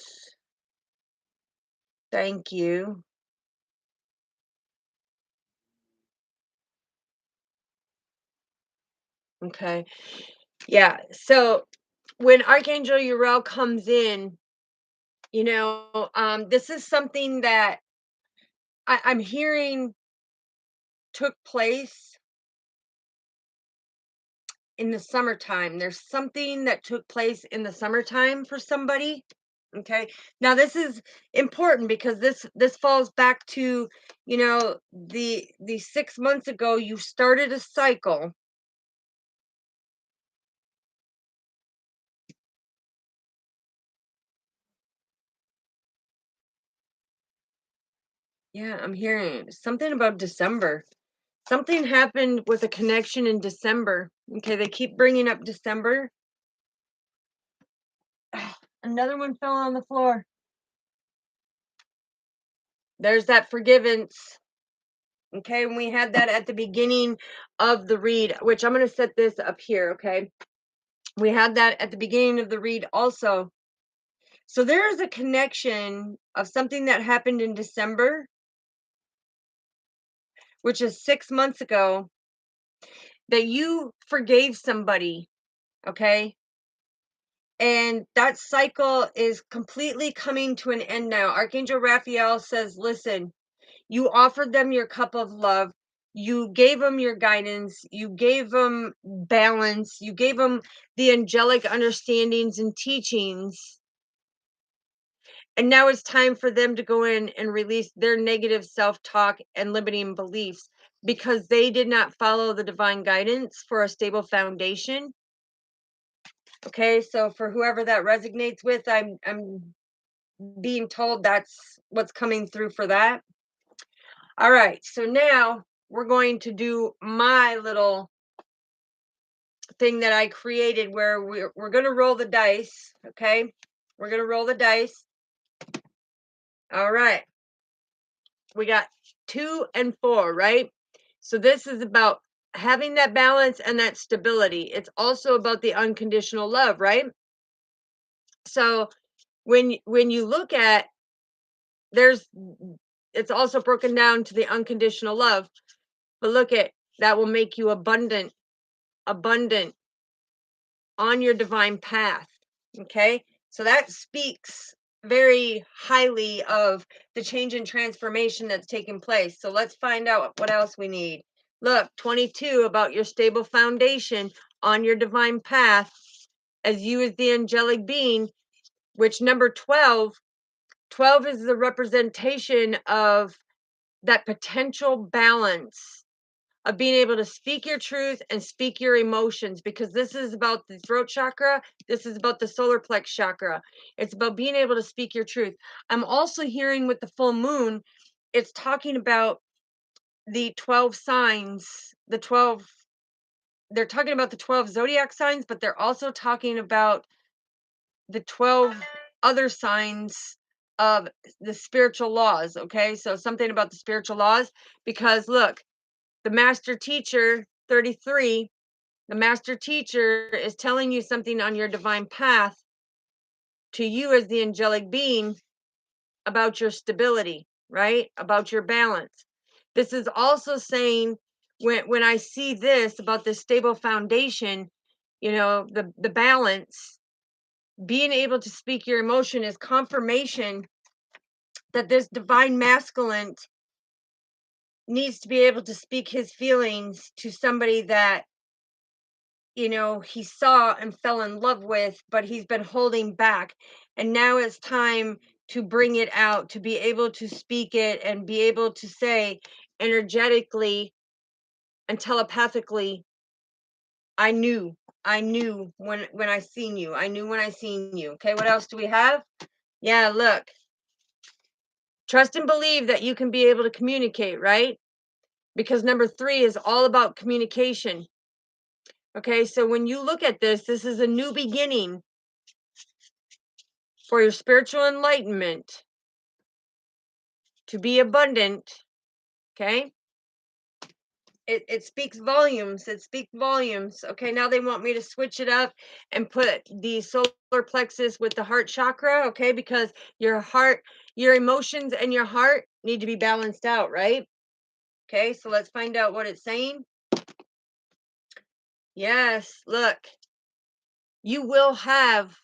thank you. Okay. Yeah. So when Archangel Uriel comes in, this is something that I'm hearing took place in the summertime. There's something that took place in the summertime for somebody. Okay. Now this is important because this falls back to, the 6 months ago you started a cycle. Yeah, I'm hearing something about December. Something happened with a connection in December. Okay, they keep bringing up December. Another one fell on the floor. There's that forgiveness. Okay, and we had that at the beginning of the read, which I'm going to set this up here. Okay, we had that at the beginning of the read also. So there is a connection of something that happened in December, which is 6 months ago, that you forgave somebody. Okay, and that cycle is completely coming to an end now. Archangel Raphael says, listen, you offered them your cup of love. You gave them your guidance. You gave them balance. You gave them the angelic understandings and teachings. And now it's time for them to go in and release their negative self-talk and limiting beliefs, because they did not follow the divine guidance for a stable foundation. Okay, so for whoever that resonates with, I'm being told that's what's coming through for that. All right, so now we're going to do my little thing that I created where we're going to roll the dice, okay? We're going to roll the dice. All right. We got 2 and 4, right? So this is about having that balance and that stability. It's also about the unconditional love, right? So when you look at, there's it's also broken down to the unconditional love. But look at that, will make you abundant on your divine path. Okay, so that speaks very highly of the change and transformation that's taking place. So let's find out what else we need. Look, 22, about your stable foundation on your divine path as you as the angelic being, which number 12 is the representation of that potential balance of being able to speak your truth and speak your emotions, because this is about the throat chakra. This is about the solar plex chakra. It's about being able to speak your truth. I'm also hearing with the full moon, it's talking about the 12 signs, the 12, they're talking about the 12 zodiac signs, but they're also talking about the 12 other signs of the spiritual laws. Okay, so something about the spiritual laws, because look, the master teacher 33, the master teacher is telling you something on your divine path to you as the angelic being about your stability, right? About your balance. This is also saying, when I see this about this stable foundation, the balance, being able to speak your emotion is confirmation that this divine masculine needs to be able to speak his feelings to somebody that he saw and fell in love with, but he's been holding back. And now it's time to bring it out, to be able to speak it and be able to say energetically and telepathically, I knew. I knew when I seen you. I knew when I seen you. Okay, what else do we have? Yeah, look. Trust and believe that you can be able to communicate, right? Because number 3 is all about communication. Okay, so when you look at this, this is a new beginning for your spiritual enlightenment to be abundant. Okay, it speaks volumes. It speaks volumes. Okay, now they want me to switch it up and put the solar plexus with the heart chakra. Okay, because your heart, your emotions and your heart need to be balanced out, right? Okay, so let's find out what it's saying. Yes, look, you will have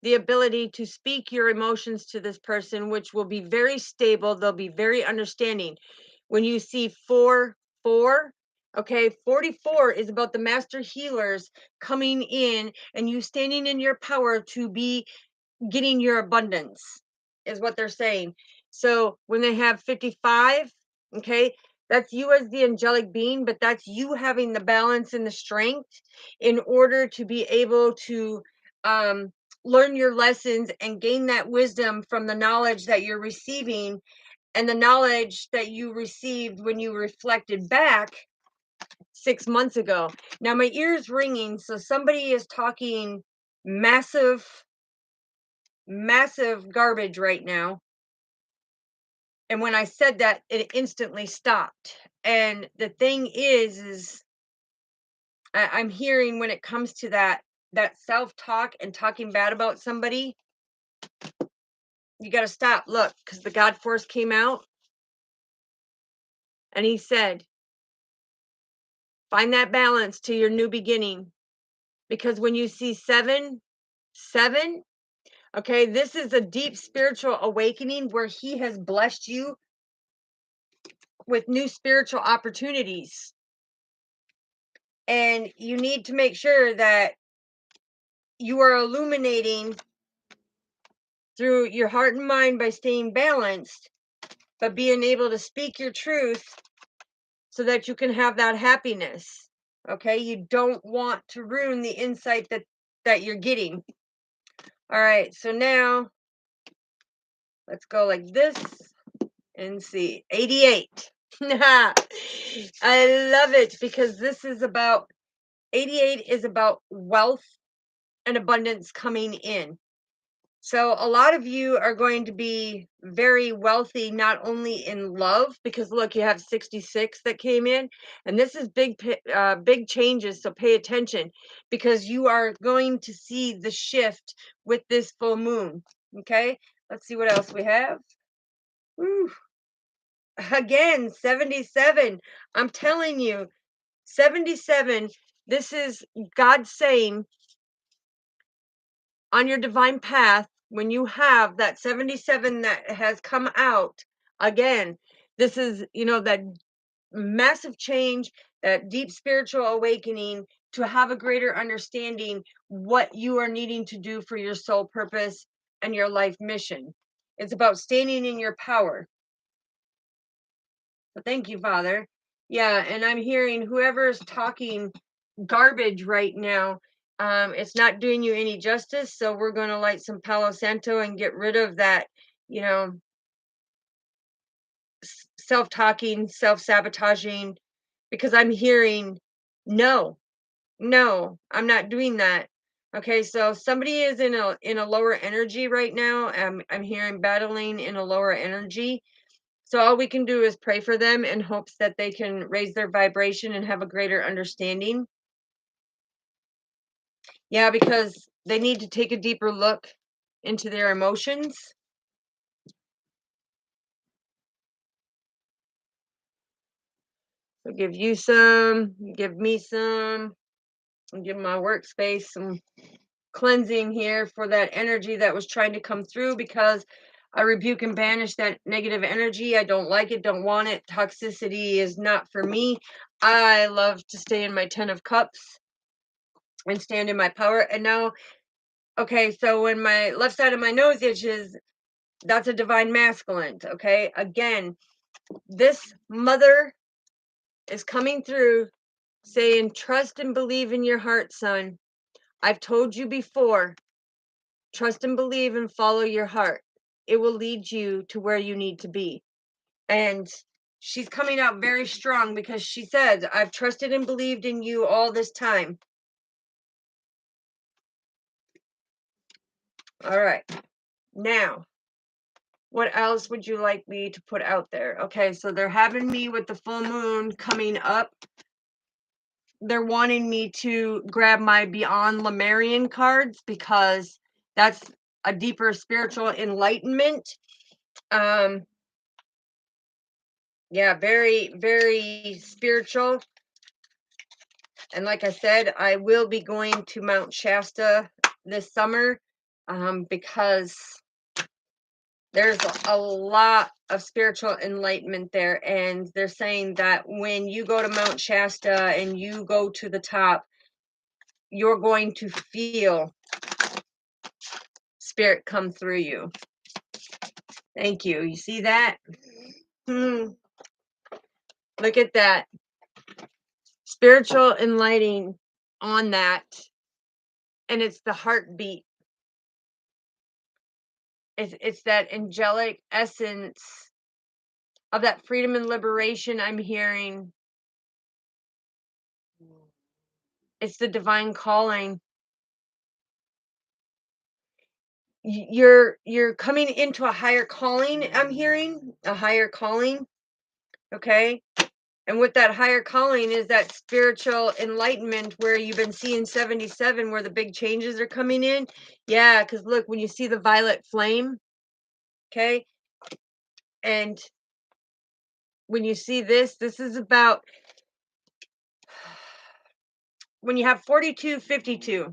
the ability to speak your emotions to this person, which will be very stable. They'll be very understanding. When you see 4, okay, 44 is about the master healers coming in and you standing in your power to be getting your abundance, is what they're saying. So when they have 55, okay, that's you as the angelic being, but that's you having the balance and the strength in order to be able to um, learn your lessons and gain that wisdom from the knowledge that you're receiving and the knowledge that you received when you reflected back 6 months ago. Now my ear's ringing, so somebody is talking massive garbage right now. And when I said that, it instantly stopped. And the thing is I'm hearing, when it comes to that self-talk and talking bad about somebody, you got to stop. Look, because the God Force came out and he said, find that balance to your new beginning. Because when you see 7, okay, this is a deep spiritual awakening where he has blessed you with new spiritual opportunities. And you need to make sure that you are illuminating through your heart and mind by staying balanced, but being able to speak your truth so that you can have that happiness. Okay, you don't want to ruin the insight that you're getting. All right, so now let's go like this and see 88. I love it because this is about 88 is about wealth and abundance coming in. So a lot of you are going to be very wealthy, not only in love, because look, you have 66 that came in, and this is big changes. So pay attention, because you are going to see the shift with this full moon. Okay, let's see what else we have. Woo. Again, 77. I'm telling you, 77. This is God saying, on your divine path, when you have that 77 that has come out again, this is, that massive change, that deep spiritual awakening to have a greater understanding what you are needing to do for your soul purpose and your life mission. It's about standing in your power. So thank you, Father. Yeah, and I'm hearing whoever's talking garbage right now, it's not doing you any justice. So we're going to light some Palo Santo and get rid of that, self-talking, self-sabotaging, because I'm hearing, no, no, I'm not doing that. Okay, so somebody is in a lower energy right now. I'm hearing battling in a lower energy. So all we can do is pray for them in hopes that they can raise their vibration and have a greater understanding. Yeah, because they need to take a deeper look into their emotions. So give you some, give me some, and give my workspace some cleansing here for that energy that was trying to come through, because I rebuke and banish that negative energy. I don't like it, don't want it. Toxicity is not for me. I love to stay in my 10 of cups and stand in my power. And now, okay, so when my left side of my nose itches, that's a divine masculine. Okay, again, this mother is coming through saying, trust and believe in your heart, son. I've told you before, trust and believe and follow your heart. It will lead you to where you need to be. And she's coming out very strong because she says, I've trusted and believed in you all this time. All right. Now, what else would you like me to put out there? Okay, so they're having me with the full moon coming up. They're wanting me to grab my Beyond Lemurian cards because that's a deeper spiritual enlightenment. Yeah, very, very spiritual. And like I said, I will be going to Mount Shasta this summer, because there's a lot of spiritual enlightenment there. And they're saying that when you go to Mount Shasta and you go to the top, you're going to feel spirit come through you. Thank you. You see that? Look at that. Spiritual enlightening on that. And it's the heartbeat. It's that angelic essence of that freedom and liberation I'm hearing. It's the divine calling. You're coming into a higher calling, I'm hearing, a higher calling. Okay? And with that higher calling is that spiritual enlightenment where you've been seeing 77, where the big changes are coming in. Yeah, because look, when you see the violet flame, okay, and when you see this is about when you have 4252.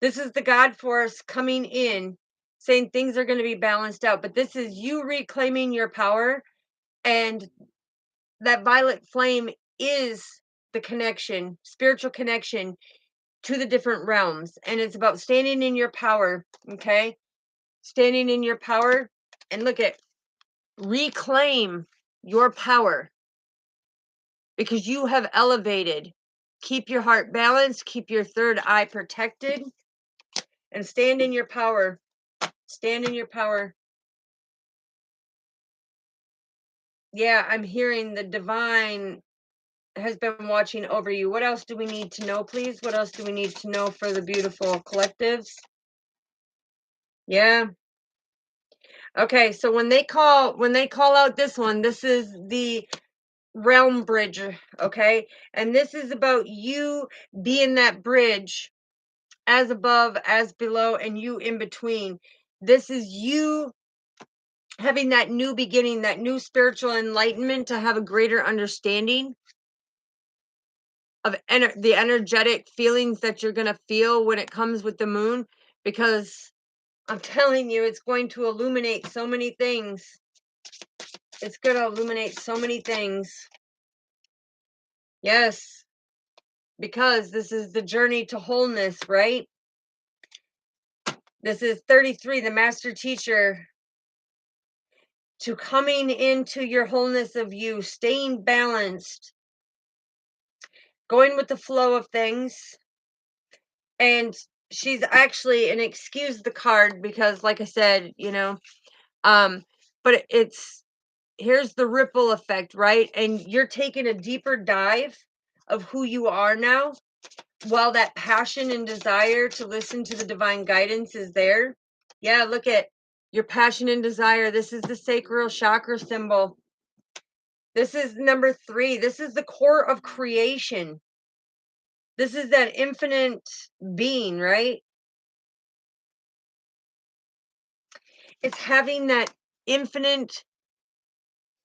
This is the God force coming in, saying things are going to be balanced out. But this is you reclaiming your power, and that violet flame is the connection, spiritual connection to the different realms. And it's about standing in your power, okay? Standing in your power. And look at, reclaim your power because you have elevated. Keep your heart balanced, keep your third eye protected, and stand in your power. Stand in your power. Yeah, I'm hearing the divine has been watching over you. What else do we need to know, please? What else do we need to know for the beautiful collectives? Yeah. Okay, so when they call out this one, this is the realm bridge, okay? And this is about you being that bridge, as above, as below, and you in between. This is you having that new beginning, that new spiritual enlightenment to have a greater understanding of the energetic feelings that you're going to feel when it comes with the moon, because I'm telling you, it's going to illuminate so many things. It's going to illuminate so many things. Yes, because this is the journey to wholeness, right? This is 33, the master teacher, to coming into your wholeness of you, staying balanced, going with the flow of things. And she's actually, and excuse the card because like I said, but it's here's the ripple effect, right? And you're taking a deeper dive of who you are now, while that passion and desire to listen to the divine guidance is there. Yeah, look at your passion and desire. This is the sacral chakra symbol. This is number 3. This is the core of creation. This is that infinite being, right? It's having that infinite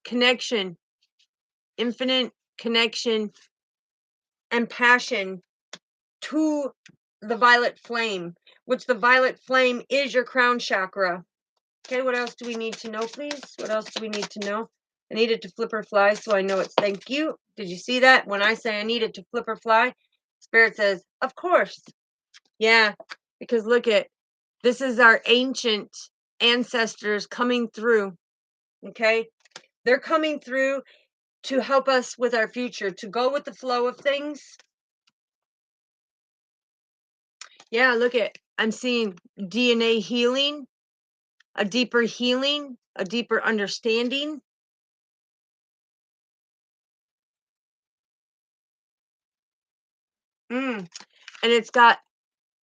connection, infinite connection and passion to the violet flame, which the violet flame is your crown chakra. Okay, what else do we need to know, please? What else do we need to know? I needed to flip or fly, so I know it's thank you. Did you see that? When I say I needed to flip or fly, Spirit says, of course. Yeah, because look at, this is our ancient ancestors coming through, okay? They're coming through to help us with our future, to go with the flow of things. Yeah, look at, I'm seeing DNA healing, a deeper healing, a deeper understanding. And it's got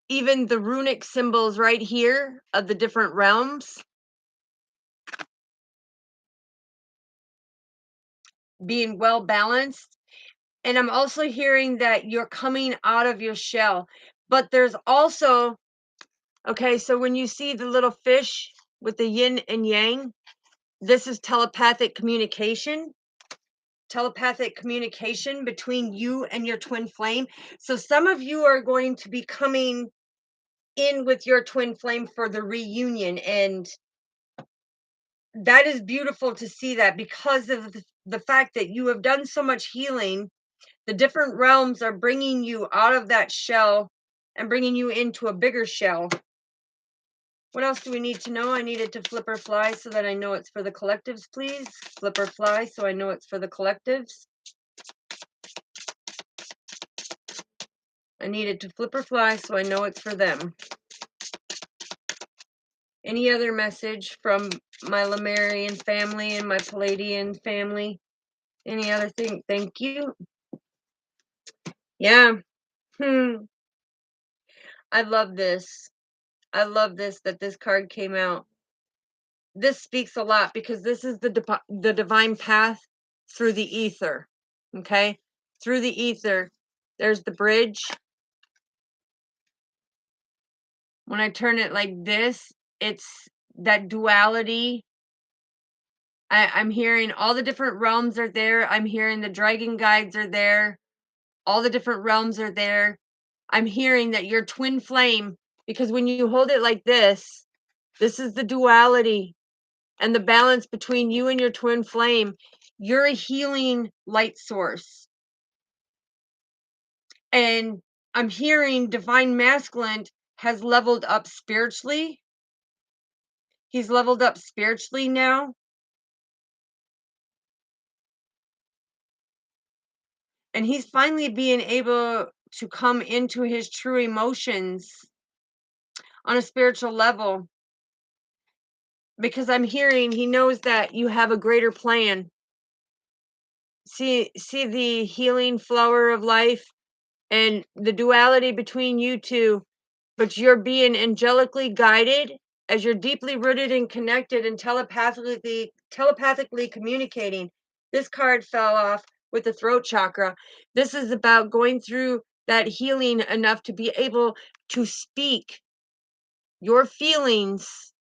even the runic symbols right here of the different realms being well balanced. And I'm also hearing that you're coming out of your shell. But there's also, okay, so when you see the little fish with the yin and yang, this is telepathic communication between you and your twin flame. So some of you are going to be coming in with your twin flame for the reunion, and that is beautiful to see that, because of the fact that you have done so much healing. The different realms are bringing you out of that shell and bringing you into a bigger shell. What else do we need to know? I needed to flip or fly so that I know it's for the collectives, please. Flip or fly so I know it's for the collectives. I needed to flip or fly so I know it's for them. Any other message from my Lemurian family and my Palladian family? Any other thing? Thank you. Yeah. I love this. I love this, that this card came out. This speaks a lot, because this is the divine path through the ether. Okay? Through the ether. There's the bridge. When I turn it like this, it's that duality. I'm hearing all the different realms are there. I'm hearing the dragon guides are there. All the different realms are there. I'm hearing that your twin flame, because when you hold it like this is the duality and the balance between you and your twin flame. You're a healing light source. And I'm hearing divine masculine has leveled up spiritually. He's leveled up spiritually now. And he's finally being able to come into his true emotions on a spiritual level, because I'm hearing he knows that you have a greater plan. See the healing flower of life and the duality between you two, but you're being angelically guided as you're deeply rooted and connected and telepathically communicating. This card fell off with the throat chakra. This is about going through that healing enough to be able to speak your feelings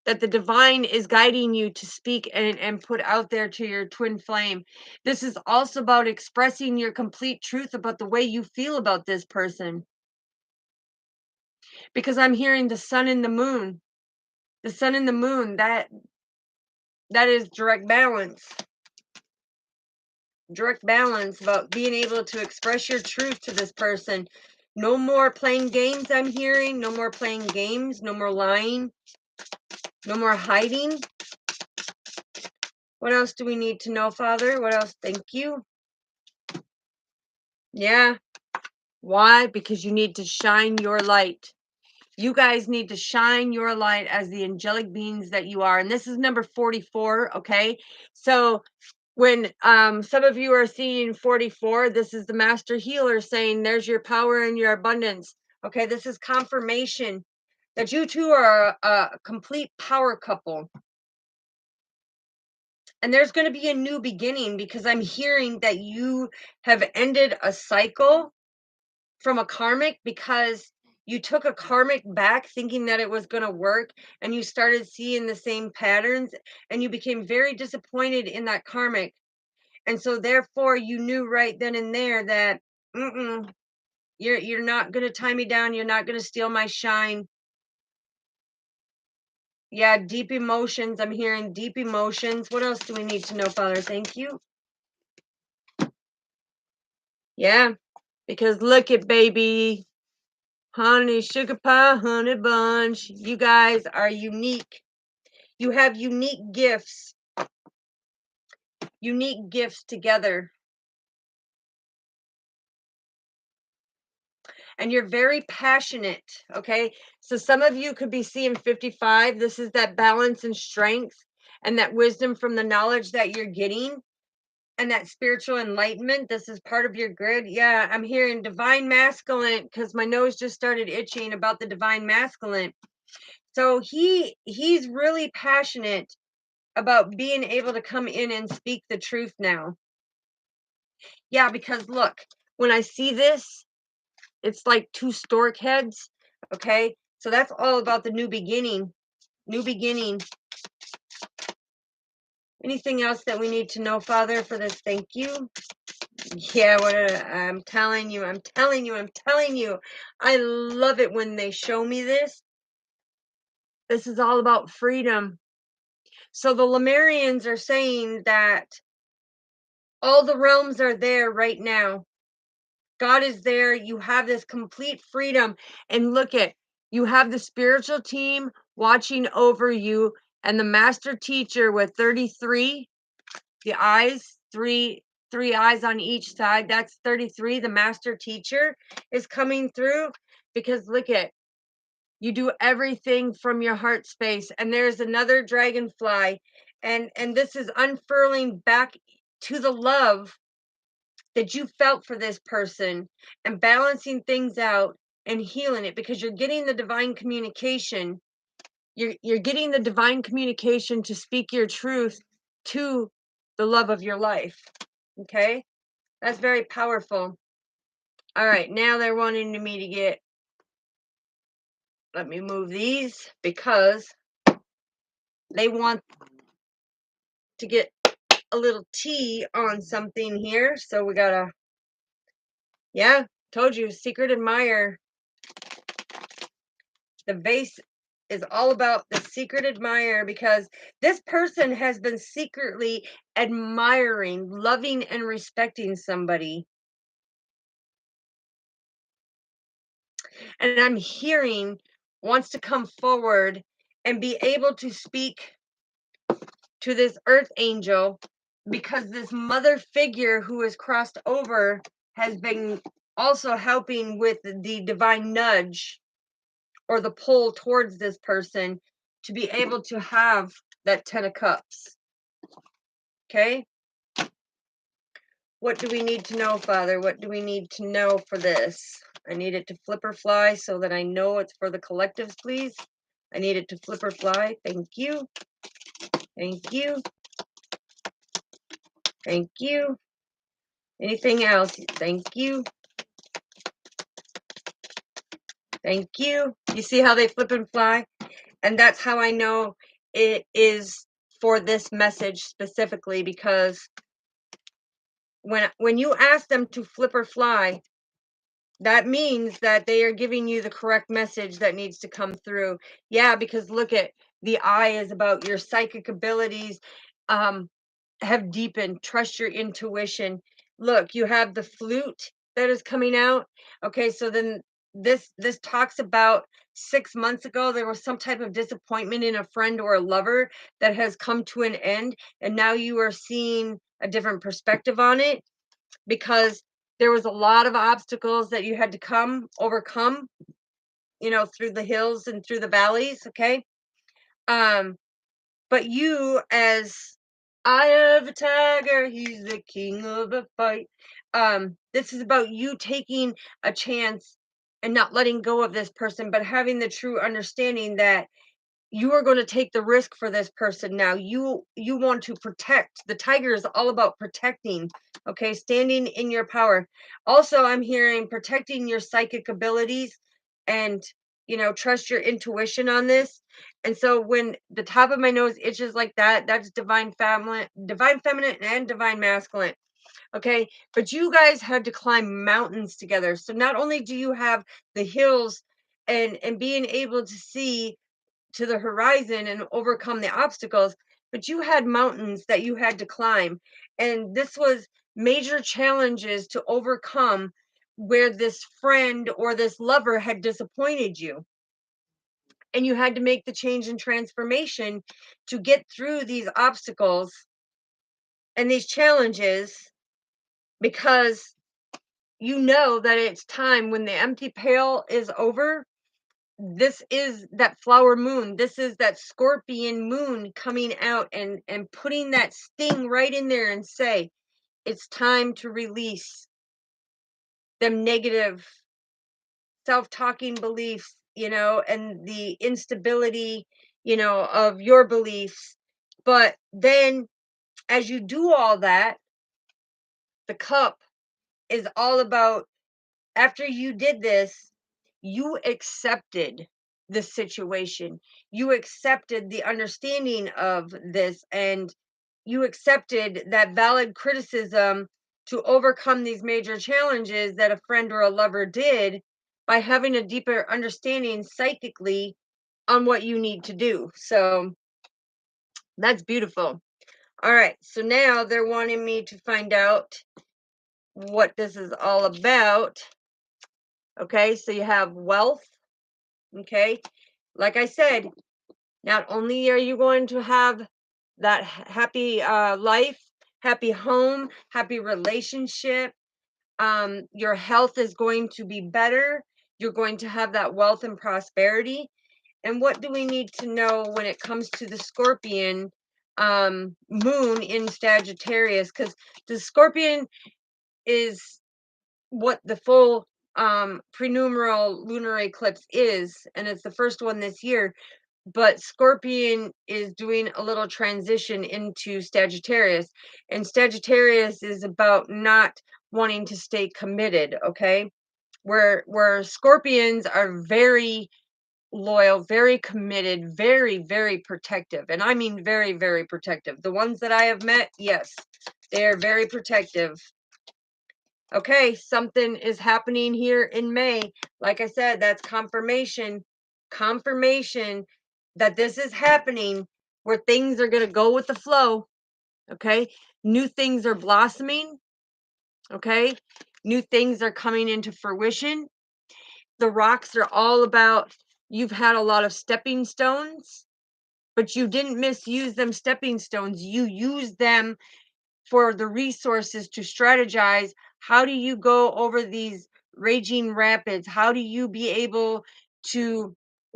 that the divine is guiding you to speak and put out there to your twin flame. This is also about expressing your complete truth about the way you feel about this person. Because I'm hearing the sun and the moon. The sun and the moon, that is direct balance. Direct balance about being able to express your truth to this person. No more playing games, I'm hearing. No more playing games. No more lying. No more hiding. What else do we need to know, Father? What else? Thank you. Yeah. Why? Because you need to shine your light. You guys need to shine your light as the angelic beings that you are. And this is number 44, okay? So when some of you are seeing 44, this is the master healer saying there's your power and your abundance. Okay, this is confirmation that you two are a complete power couple. And there's going to be a new beginning, because I'm hearing that you have ended a cycle from a karmic, because you took a karmic back thinking that it was going to work, and you started seeing the same patterns, and you became very disappointed in that karmic. And so therefore you knew right then and there that you're not going to tie me down, you're not going to steal my shine. Yeah, deep emotions. I'm hearing deep emotions. What else do we need to know, Father? Thank you. Yeah, because look at baby, honey, sugar pie, honey bunch. You guys are unique. You have unique gifts together. And you're very passionate, okay? So some of you could be seeing 55. This is that balance and strength and that wisdom from the knowledge that you're getting and that spiritual enlightenment. This is part of your grid. Yeah, I'm hearing divine masculine, because my nose just started itching about the divine masculine. So he's really passionate about being able to come in and speak the truth now. Yeah, because look, when I see this, it's like two stork heads. Okay, so that's all about the new beginning. New beginning. Anything else that we need to know, Father, for this? Thank you. Yeah, I'm telling you, I'm telling you, I'm telling you. I love it when they show me this. This is all about freedom. So the Lemurians are saying that all the realms are there right now. God is there. You have this complete freedom. And look at, you have the spiritual team watching over you, and the master teacher with 33, the eyes, three eyes on each side. That's 33. The master teacher is coming through, because look at, you do everything from your heart space. And there's another dragonfly, and this is unfurling back to the love that you felt for this person, and balancing things out and healing it, because you're getting the divine communication. You're getting the divine communication to speak your truth to the love of your life. Okay, that's very powerful. All right, now they're wanting me to get, let me move these, because they want to get a little tea on something here. So we gotta, yeah, told you, secret admirer. The vase is all about the secret admirer, because this person has been secretly admiring, loving, and respecting somebody. And I'm hearing wants to come forward and be able to speak to this earth angel, because this mother figure who has crossed over has been also helping with the divine nudge or the pull towards this person to be able to have that 10 of cups. Okay, what do we need to know, Father? What do we need to know for this? I need it to flip or fly so that I know it's for the collectives, please. I need it to flip or fly. Thank you. Thank you. Thank you. Anything else? Thank you. Thank you. You see how they flip and fly? And that's how I know it is for this message specifically, because when you ask them to flip or fly, that means that they are giving you the correct message that needs to come through. Yeah, because look at, the eye is about your psychic abilities, have deepened, trust your intuition. Look, you have the flute that is coming out. Okay, so then this talks about 6 months ago there was some type of disappointment in a friend or a lover that has come to an end, and now you are seeing a different perspective on it, because there was a lot of obstacles that you had to overcome, through the hills and through the valleys, okay? Um, but you as I have a tiger, he's the king of the fight. This is about you taking a chance and not letting go of this person, but having the true understanding that you are going to take the risk for this person now. You want to protect. The tiger is all about protecting, okay? Standing in your power. Also, I'm hearing protecting your psychic abilities and trust your intuition on this. And so when the top of my nose itches like that, that's divine feminine and divine masculine. Okay? But you guys had to climb mountains together. So not only do you have the hills and being able to see to the horizon and overcome the obstacles, but you had mountains that you had to climb. And this was major challenges to overcome where this friend or this lover had disappointed you. And you had to make the change and transformation to get through these obstacles and these challenges because you know that it's time when the empty pail is over. This is that flower moon. This is that scorpion moon coming out and putting that sting right in there and say, it's time to release them negative self-talking beliefs, and the instability, of your beliefs. But then as you do all that, the cup is all about, after you did this, you accepted the situation. You accepted the understanding of this, and you accepted that valid criticism to overcome these major challenges that a friend or a lover did by having a deeper understanding psychically on what you need to do. So that's beautiful. All right. So now they're wanting me to find out what this is all about. Okay. So you have wealth. Okay. Like I said, not only are you going to have that happy life, happy home, happy relationship, your health is going to be better. You're going to have that wealth and prosperity. And what do we need to know when it comes to the Scorpion moon in Sagittarius? Because the Scorpion is what the full prenumeral lunar eclipse is, and it's the first one this year. But Scorpion is doing a little transition into Sagittarius, and Sagittarius is about not wanting to stay committed, okay? Where Scorpions are very loyal, very committed, very, very protective. And I mean very, very protective. The ones that I have met, yes, they are very protective. Okay, something is happening here in May. Like I said, that's confirmation. Confirmation that this is happening where things are going to go with the flow. Okay, new things are blossoming. Okay, new things are coming into fruition. The rocks are all about, you've had a lot of stepping stones, but you didn't misuse them stepping stones. You used them for the resources to strategize. How do you go over these raging rapids? How do you be able to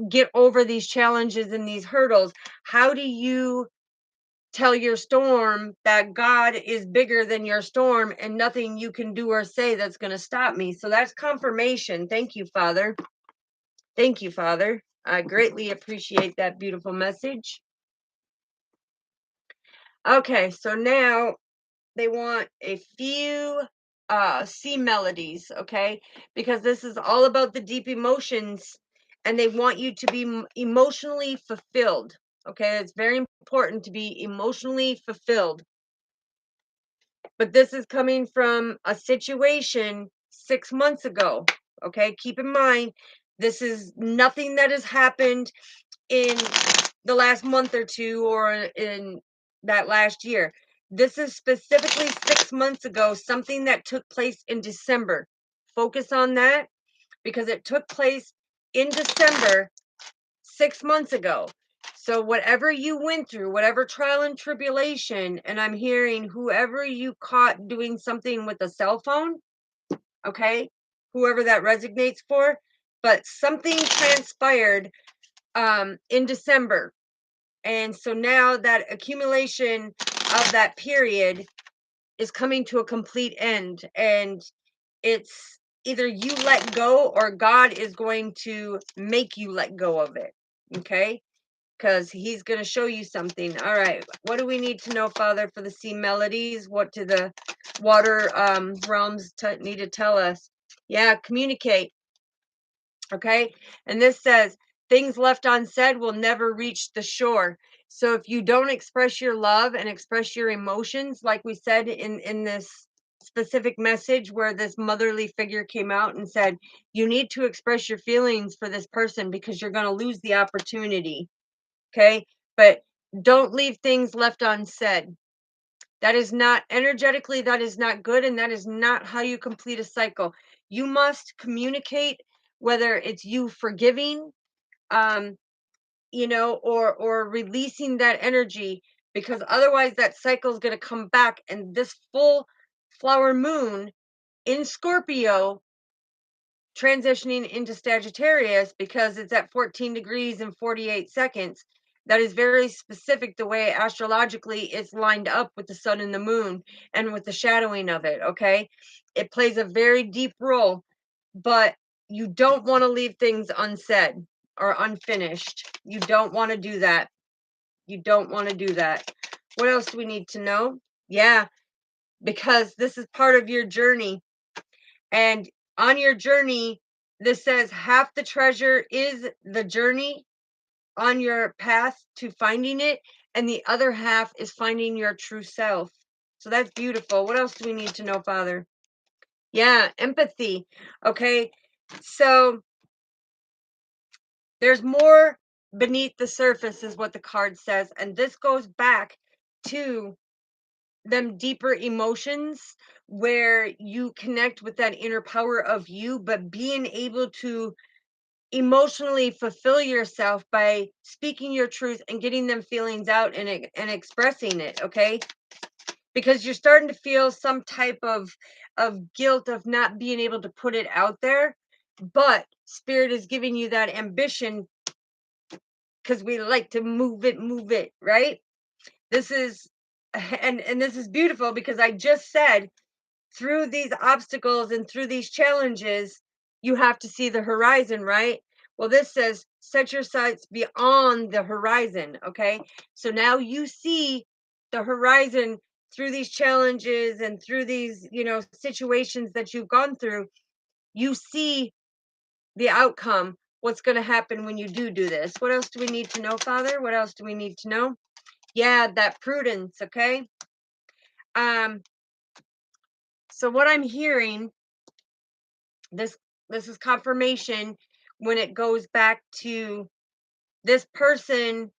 get over these challenges and these hurdles? How do you tell your storm that God is bigger than your storm and nothing you can do or say that's going to stop me? So that's confirmation. Thank you, Father. Thank you, Father. I greatly appreciate that beautiful message. Okay, so now they want a few C melodies, okay? Because this is all about the deep emotions, and they want you to be emotionally fulfilled, okay? It's very important to be emotionally fulfilled. But this is coming from a situation 6 months ago, okay? Keep in mind, this is nothing that has happened in the last month or two or in that last year. This is specifically 6 months ago, something that took place in December. Focus on that because it took place in December 6 months ago. So whatever you went through, whatever trial and tribulation, and I'm hearing whoever you caught doing something with a cell phone, okay, whoever that resonates for, but something transpired in December. And so now that accumulation of that period is coming to a complete end. And it's either you let go or God is going to make you let go of it. Okay? Because he's going to show you something. All right. What do we need to know, Father, for the sea melodies? What do the water realms need to tell us? Yeah, communicate. Okay. And this says things left unsaid will never reach the shore. So if you don't express your love and express your emotions, like we said in this specific message where this motherly figure came out and said, you need to express your feelings for this person because you're going to lose the opportunity. Okay. But don't leave things left unsaid. That is not energetically, that is not good. And that is not how you complete a cycle. You must communicate, whether it's you forgiving, um, or releasing that energy, because otherwise that cycle is going to come back. And this full flower moon in Scorpio transitioning into Sagittarius, because it's at 14 degrees and 48 seconds. That is very specific the way astrologically it's lined up with the sun and the moon and with the shadowing of it. Okay. It plays a very deep role, but you don't want to leave things unsaid or unfinished. You don't want to do that. You don't want to do that. What else do we need to know? Yeah, because this is part of your journey. And on your journey, this says half the treasure is the journey on your path to finding it, and the other half is finding your true self. So that's beautiful. What else do we need to know, Father? Yeah, empathy. Okay, so there's more beneath the surface, is what the card says, and this goes back to them deeper emotions where you connect with that inner power of you, but being able to emotionally fulfill yourself by speaking your truth and getting them feelings out and expressing it. Okay, because you're starting to feel some type of guilt of not being able to put it out there, but spirit is giving you that ambition, because we like to move it, right? This is and this is beautiful, because I just said through these obstacles and through these challenges, you have to see the horizon, right? Well, this says set your sights beyond the horizon. Okay. So now you see the horizon through these challenges and through these, situations that you've gone through. You see the outcome, what's going to happen when you do this. What else do we need to know, Father? What else do we need to know? Yeah, that prudence. Okay. Um, so what I'm hearing, this this is confirmation when it goes back to this person,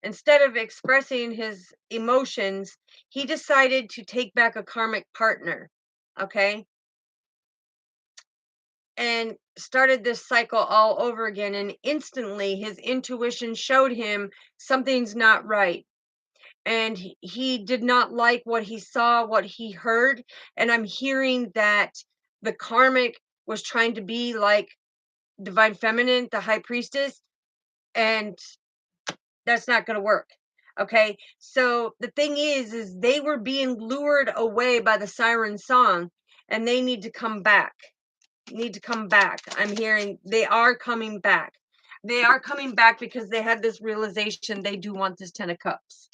instead of expressing his emotions, he decided to take back a karmic partner. Okay, and started this cycle all over again, and instantly his intuition showed him something's not right, and he did not like what he saw, what he heard. And I'm hearing that the karmic was trying to be like divine feminine, the high priestess, and that's not going to work. Okay, so the thing is they were being lured away by the siren song, and they need to come back. I'm hearing they are coming back. They are coming back because they had this realization they do want this 10 of cups.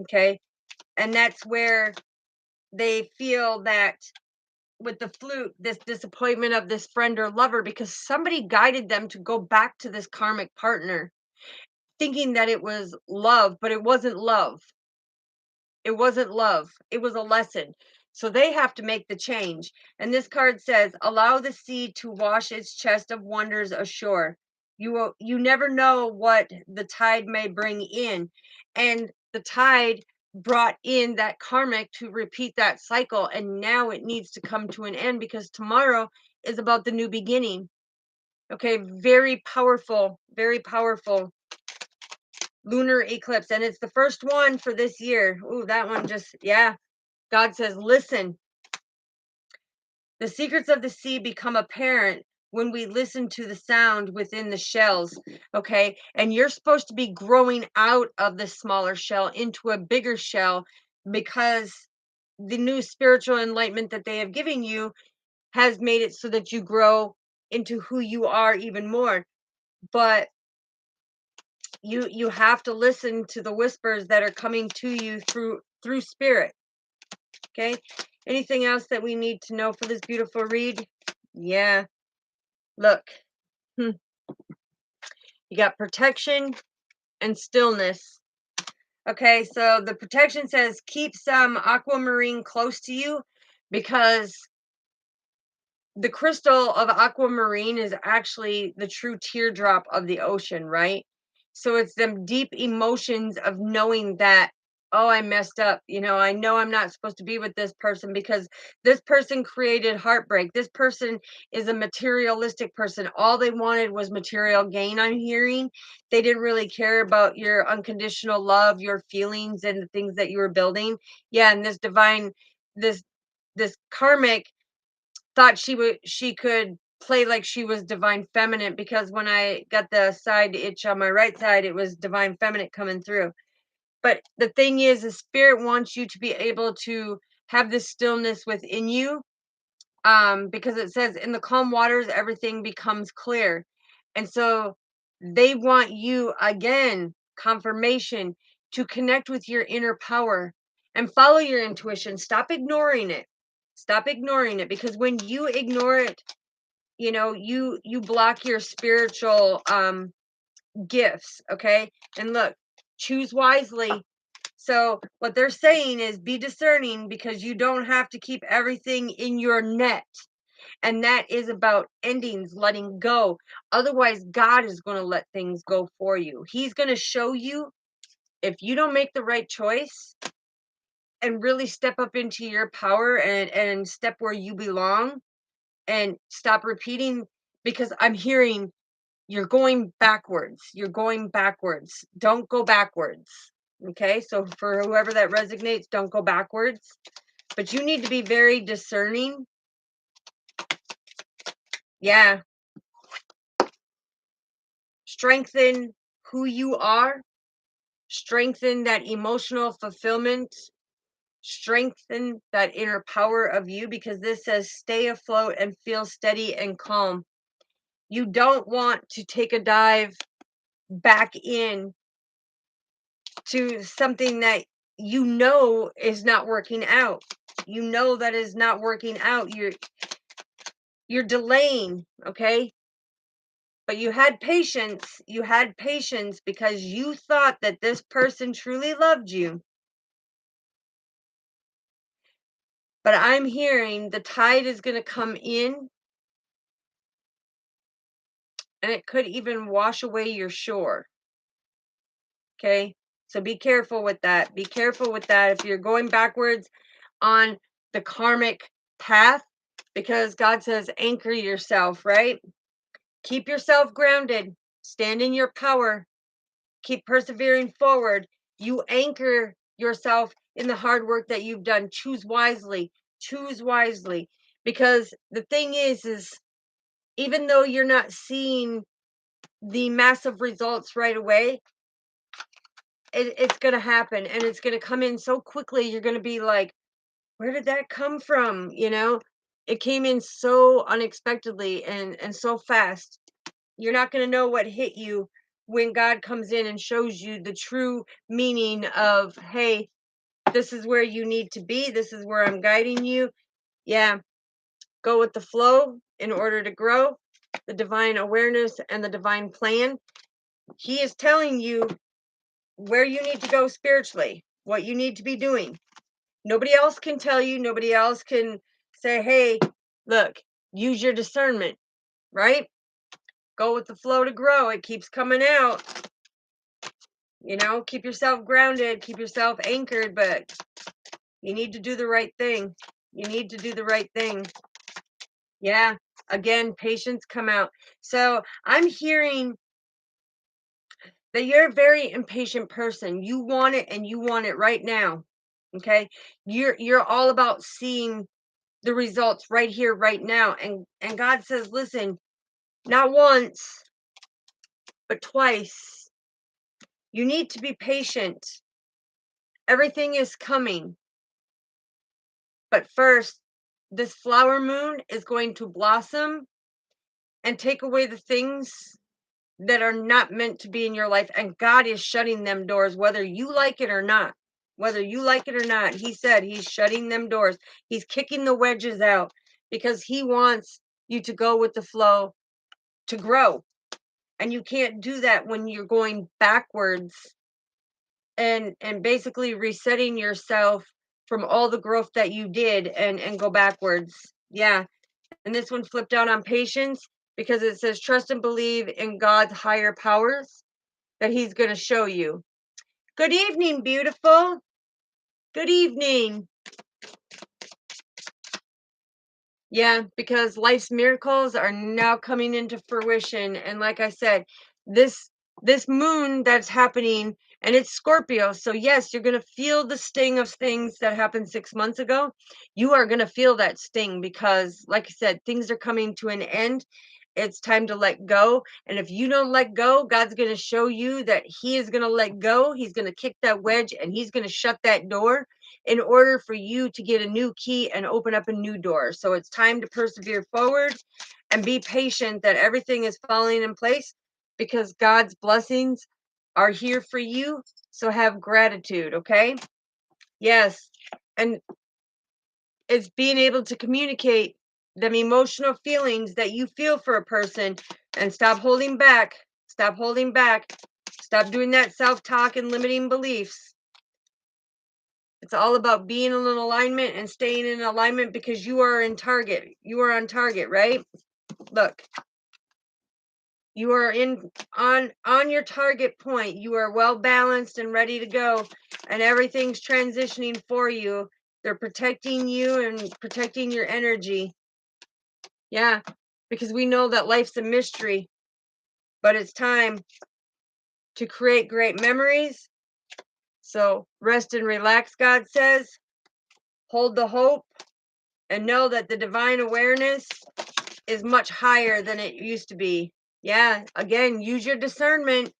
Okay, and that's where they feel that with the flute, this disappointment of this friend or lover, because somebody guided them to go back to this karmic partner thinking that it was love, but it wasn't love. It wasn't love. It was a lesson. So they have to make the change. And this card says, allow the sea to wash its chest of wonders ashore. You never know what the tide may bring in. And the tide brought in that karmic to repeat that cycle. And now it needs to come to an end, because tomorrow is about the new beginning. Okay, very powerful, very powerful lunar eclipse, and it's the first one for this year. Ooh, that one just, yeah. God says, listen, the secrets of the sea become apparent when we listen to the sound within the shells, okay? And you're supposed to be growing out of the smaller shell into a bigger shell because the new spiritual enlightenment that they have given you has made it so that you grow into who you are even more. But you have to listen to the whispers that are coming to you through spirit. Okay, anything else that we need to know for this beautiful read? Yeah, look, you got protection and stillness. Okay, so the protection says keep some aquamarine close to you, because the crystal of aquamarine is actually the true teardrop of the ocean, right? So it's them deep emotions of knowing that, oh, I messed up. I know I'm not supposed to be with this person because this person created heartbreak. This person is a materialistic person. All they wanted was material gain, I'm hearing. They didn't really care about your unconditional love, your feelings, and the things that you were building. Yeah, and this karmic thought she could play like she was divine feminine, because when I got the side itch on my right side, it was divine feminine coming through. But the thing is, the spirit wants you to be able to have this stillness within you, because it says in the calm waters everything becomes clear. And so they want you, again, confirmation, to connect with your inner power and follow your intuition. Stop ignoring it. Stop ignoring it, because when you ignore it, you block your spiritual gifts. Okay, and look, choose wisely. So what they're saying is be discerning, because you don't have to keep everything in your net. And that is about endings, letting go. Otherwise, God is going to let things go for you. He's going to show you, if you don't make the right choice and really step up into your power and step where you belong, and stop repeating, because I'm hearing you're going backwards. You're going backwards. Don't go backwards. Okay, so for whoever that resonates, don't go backwards. But you need to be very discerning. Yeah. Strengthen who you are. Strengthen that emotional fulfillment. Strengthen that inner power of you, because this says stay afloat and feel steady and calm. You don't want to take a dive back in to something that is not working out. That is not working out. You're delaying, okay? But you had patience. You had patience because you thought that this person truly loved you. But I'm hearing the tide is going to come in, and it could even wash away your shore. Okay? So be careful with that. Be careful with that if you're going backwards on the karmic path, because God says anchor yourself, right? Keep yourself grounded. Stand in your power. Keep persevering forward. You anchor yourself in the hard work that you've done. Choose wisely. Choose wisely. Because the thing is even though you're not seeing the massive results right away, it's going to happen, and it's going to come in so quickly. You're going to be like, where did that come from? It came in so unexpectedly and so fast. You're not going to know what hit you when God comes in and shows you the true meaning of, hey, this is where you need to be. This is where I'm guiding you. Yeah. Go with the flow in order to grow the divine awareness and the divine plan. He is telling you where you need to go spiritually, what you need to be doing. Nobody else can tell you. Nobody else can say, hey, look, use your discernment, right? Go with the flow to grow. It keeps coming out. Keep yourself grounded, keep yourself anchored, but you need to do the right thing. You need to do the right thing. Yeah. Again, patience come out. So I'm hearing that you're a very impatient person. You want it, and you want it right now. Okay. You're all about seeing the results right here, right now. And God says, listen, Not once, but twice. You need to be patient. Everything is coming. But first, this flower moon is going to blossom and take away the things that are not meant to be in your life. And God is shutting them doors, whether you like it or not. Whether you like it or not, He said He's shutting them doors. He's kicking the wedges out because He wants you to go with the flow to grow. And you can't do that when you're going backwards and basically resetting yourself from all the growth that you did and go backwards. Yeah. And this one flipped out on patience because it says trust and believe in God's higher powers that He's going to show you. Good evening, beautiful. Good evening. Yeah, because life's miracles are now coming into fruition. And like I said, this this moon that's happening, and it's Scorpio. So yes, you're gonna feel the sting of things that happened 6 months ago. You are gonna feel that sting because, like I said, things are coming to an end. It's time to let go. And if you don't let go, God's gonna show you that He is gonna let go. He's gonna kick that wedge and He's gonna shut that door in order for you to get a new key and open up a new door. So it's time to persevere forward and be patient that everything is falling in place because God's blessings are here for you. So have gratitude, okay? Yes. And it's being able to communicate them emotional feelings that you feel for a person and stop holding back. Stop holding back. Stop doing that self-talk and limiting beliefs. It's all about being in alignment and staying in alignment because you are in target. You are on target, right? Look, you are on your target point. You are well balanced and ready to go, and everything's transitioning for you. They're protecting you and protecting your energy. Yeah, because we know that life's a mystery, but it's time to create great memories. So rest and relax, God says. Hold the hope and know that the divine awareness is much higher than it used to be. Yeah, again, use your discernment.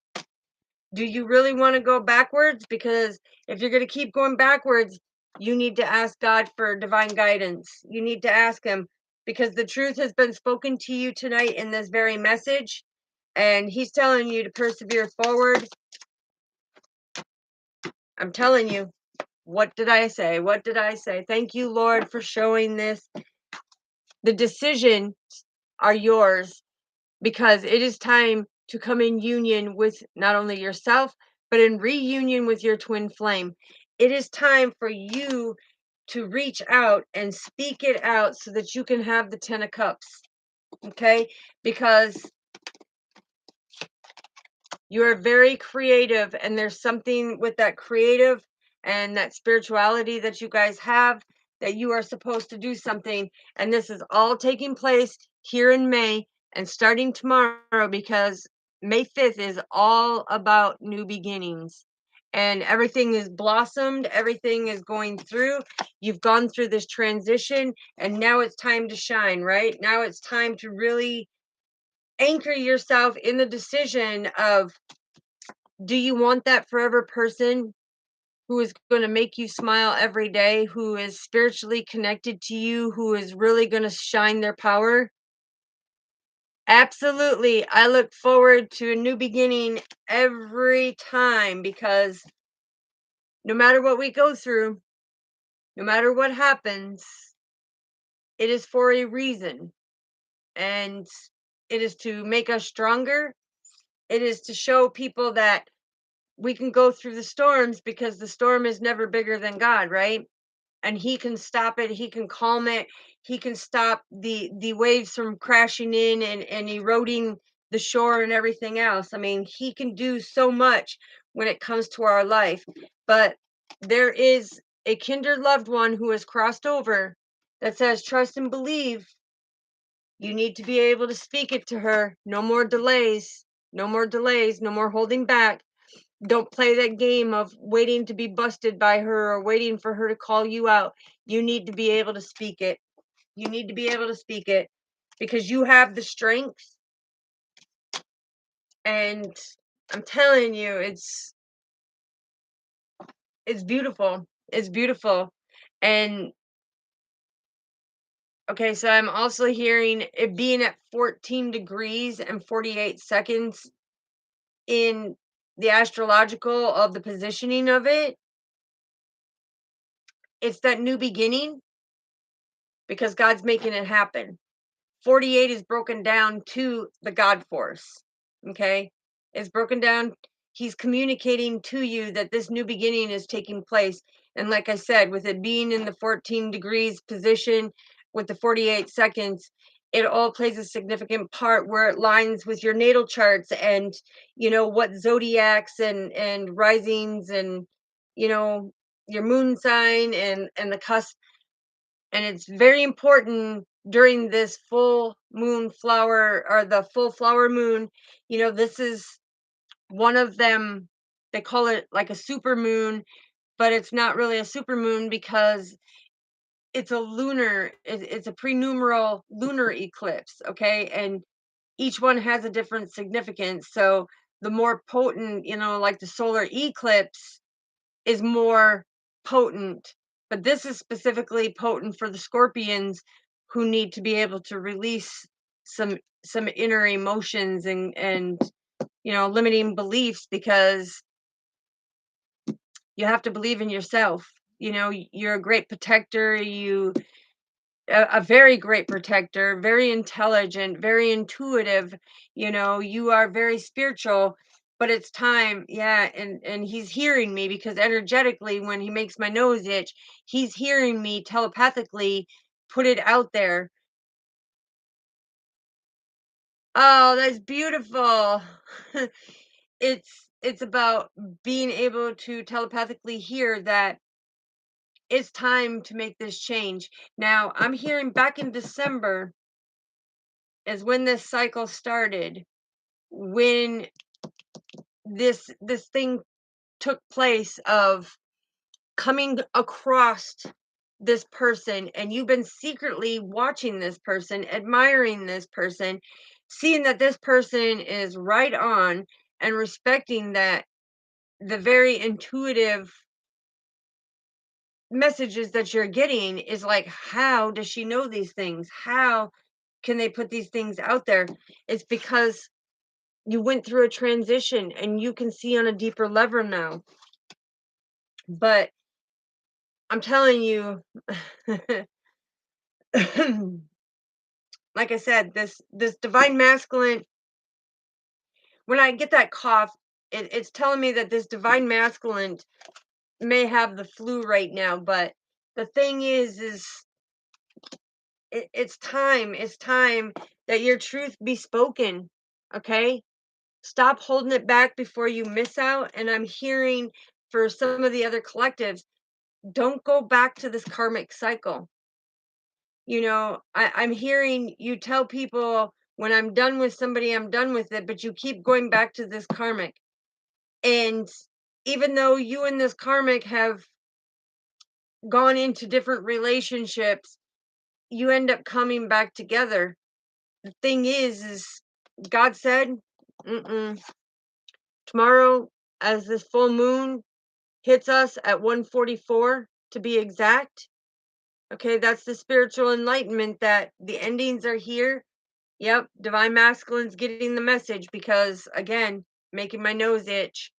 Do you really want to go backwards? Because if you're going to keep going backwards, you need to ask God for divine guidance. You need to ask Him because the truth has been spoken to you tonight in this very message. And He's telling you to persevere forward. I'm telling you, what did I say? What did I say? Thank you, Lord, for showing this. The decisions are yours because it is time to come in union with not only yourself, but in reunion with your twin flame. It is time for you to reach out and speak it out so that you can have the 10 of cups. Okay? Because you are very creative, and there's something with that creative and that spirituality that you guys have that you are supposed to do something. And this is all taking place here in May and starting tomorrow because May 5th is all about new beginnings. And everything is blossomed, everything is going through. You've gone through this transition, and now it's time to shine, right? Now it's time to really anchor yourself in the decision of, do you want that forever person who is going to make you smile every day, who is spiritually connected to you, who is really going to shine their power? Absolutely. I look forward to a new beginning every time because no matter what we go through, no matter what happens, it is for a reason. And it is to make us stronger. It is to show people that we can go through the storms because the storm is never bigger than God, right? And He can stop it, He can calm it, He can stop the waves from crashing in and eroding the shore and everything else. I mean, He can do so much when it comes to our life. But there is a kindred loved one who has crossed over that says trust and believe. You need to be able to speak it to her. No more delays. No more delays. No more holding back. Don't play that game of waiting to be busted by her or waiting for her to call you out. You need to be able to speak it. You need to be able to speak it because you have the strength. And I'm telling you, it's beautiful. It's beautiful. And okay, so I'm also hearing it being at 14 degrees and 48 seconds in the astrological of the positioning of it. It's that new beginning because God's making it happen. 48 is broken down to the God force. Okay? It's broken down. He's communicating to you that this new beginning is taking place. And like I said, with it being in the 14 degrees position with the 48 seconds, it all plays a significant part where it lines with your natal charts and what zodiacs and risings and you know your moon sign and the cusp. And it's very important during this full moon flower or the full flower moon. This is one of them. They call it like a super moon, but it's not really a super moon because it's a it's a prenumeral lunar eclipse. Okay. And each one has a different significance. So the more potent, like the solar eclipse is more potent, but this is specifically potent for the Scorpions who need to be able to release some inner emotions and limiting beliefs, because you have to believe in yourself. You're a great protector, a very great protector, very intelligent, very intuitive. You are very spiritual, but it's time. Yeah, and he's hearing me because energetically, when he makes my nose itch, he's hearing me telepathically put it out there. Oh, that's beautiful. It's about being able to telepathically hear that it's time to make this change. Now, I'm hearing back in December is when this cycle started, when this thing took place of coming across this person, and you've been secretly watching this person, admiring this person, seeing that this person is right on, and respecting that the very intuitive messages that you're getting is like, how does she know these things? How can they put these things out there? It's because you went through a transition and you can see on a deeper level now. But I'm telling you, like I said, this divine masculine, when I get that cough, it's telling me that this divine masculine may have the flu right now. But the thing is it's time that your truth be spoken. Okay, stop holding it back before you miss out. And I'm hearing for some of the other collectives, don't go back to this karmic cycle. I'm hearing you tell people, when I'm done with somebody, I'm done with it, but you keep going back to this karmic. And even though you and this karmic have gone into different relationships, you end up coming back together. The thing is God said, mm-mm. Tomorrow, as this full moon hits us at 1:44 to be exact. Okay, that's the spiritual enlightenment that the endings are here. Yep, divine masculine's getting the message because, again, making my nose itch.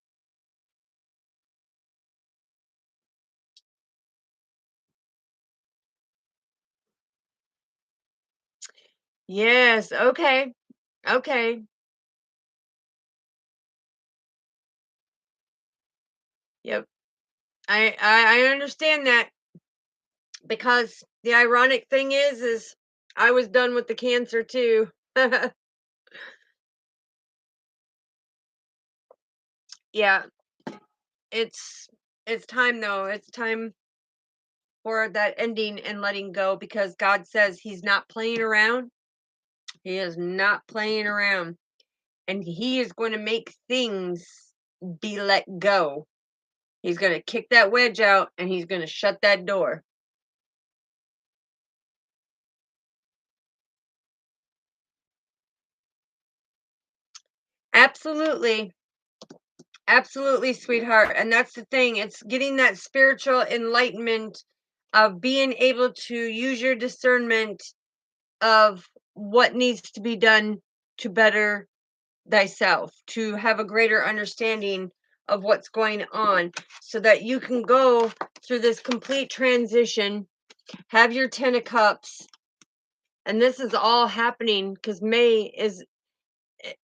Yes, okay. Okay. Yep. I understand that, because the ironic thing is I was done with the cancer too. Yeah, it's it's time though. It's time for that ending and letting go, because God says he's not playing around. He is not playing around. And he is going to make things be let go. He's going to kick that wedge out and he's going to shut that door. Absolutely. Absolutely, sweetheart. And that's the thing. It's getting that spiritual enlightenment of being able to use your discernment of what needs to be done to better thyself, to have a greater understanding of what's going on, so that you can go through this complete transition, have your 10 of cups. And this is all happening because May is,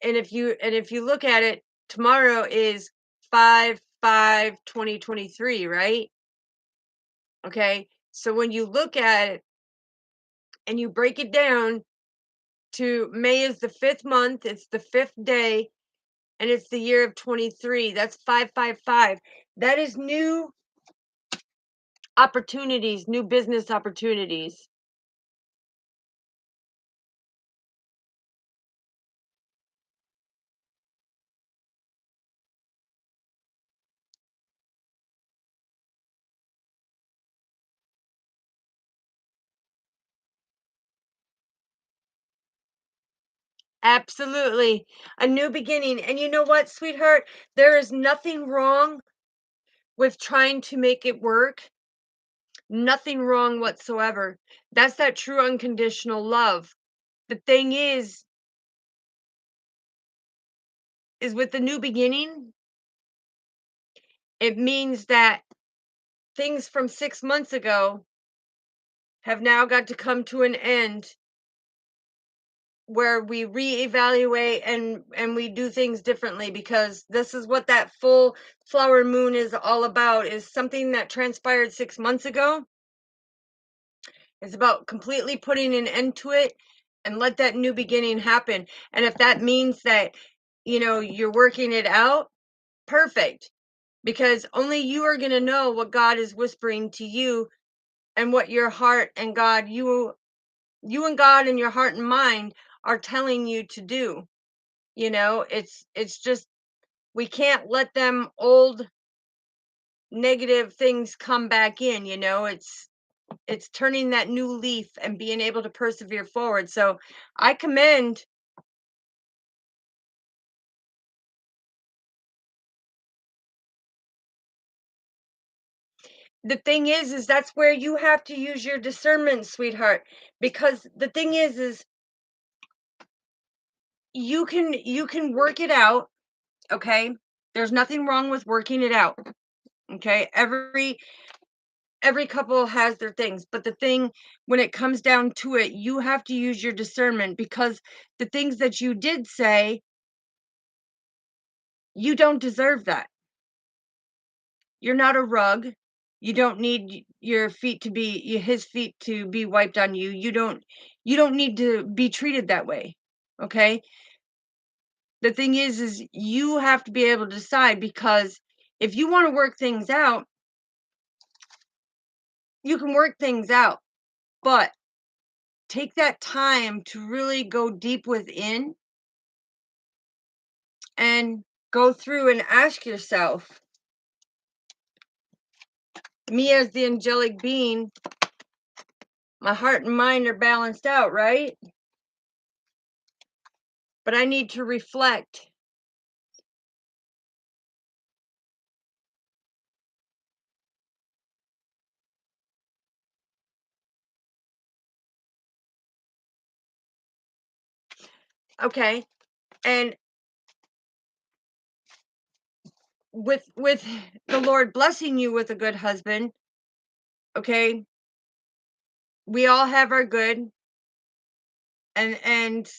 and if you look at it, tomorrow is 5/5/2023, right? Okay, so when you look at it and you break it down to May is the fifth month, it's the fifth day, and it's the year of 23. That's 555. That is new opportunities, new business opportunities. Absolutely. A new beginning. And you know what, sweetheart? There is nothing wrong with trying to make it work. Nothing wrong whatsoever. That's that true unconditional love. The thing is with the new beginning, it means that things from 6 months ago have now got to come to an end, where we reevaluate and we do things differently, because this is what that full flower moon is all about, is something that transpired 6 months ago. It's about completely putting an end to it and let that new beginning happen. And if that means that, you're working it out, perfect. Because only you are going to know what God is whispering to you, and what your heart and God, you and God and your heart and mind are telling you to do. It's just, we can't let them old negative things come back in. It's turning that new leaf and being able to persevere forward. So I commend. The thing is that's where you have to use your discernment, sweetheart, because the thing is you can work it out, okay? There's nothing wrong with working it out, okay? Every couple has their things, but the thing, when it comes down to it, you have to use your discernment, because the things that you did say, you don't deserve that. You're not a rug. You don't need your feet to be his feet to be wiped on you. You don't need to be treated that way. Okay? The thing is you have to be able to decide, because if you want to work things out, you can work things out, but take that time to really go deep within and go through and ask yourself, me as the angelic being, my heart and mind are balanced out, right? But I need to reflect. Okay. And with the Lord blessing you with a good husband, okay, we all have our good, and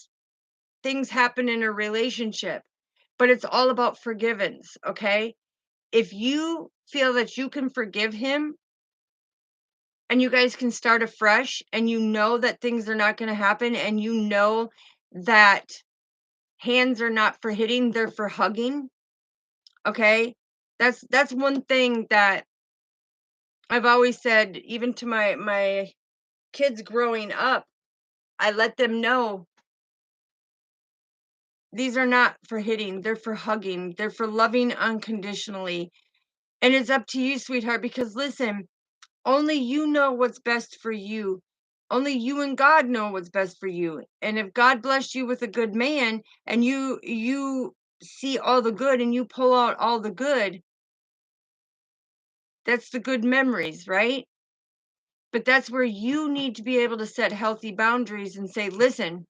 things happen in a relationship, but it's all about forgiveness, okay? If you feel that you can forgive him and you guys can start afresh, and you know that things are not going to happen, and you know that hands are not for hitting, they're for hugging, okay? That's one thing that I've always said, even to my kids growing up. I let them know these are not for hitting, they're for hugging, they're for loving unconditionally. And it's up to you, sweetheart, because listen, only you know what's best for you. Only you and God know what's best for you. And if God blessed you with a good man, and you see all the good and you pull out all the good, that's the good memories, right? But that's where you need to be able to set healthy boundaries and say, listen,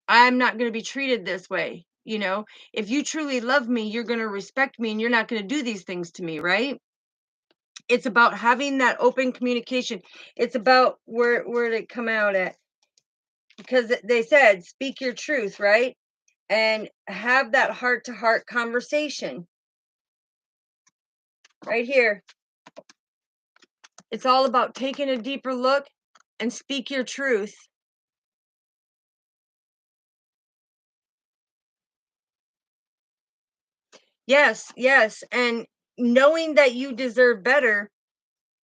I'm not going to be treated this way. If you truly love me, you're going to respect me and you're not going to do these things to me, right? It's about having that open communication. It's about where did it come out at? Because they said, speak your truth, right? And have that heart to heart conversation right here. It's all about taking a deeper look and speak your truth. Yes, yes. And knowing that you deserve better,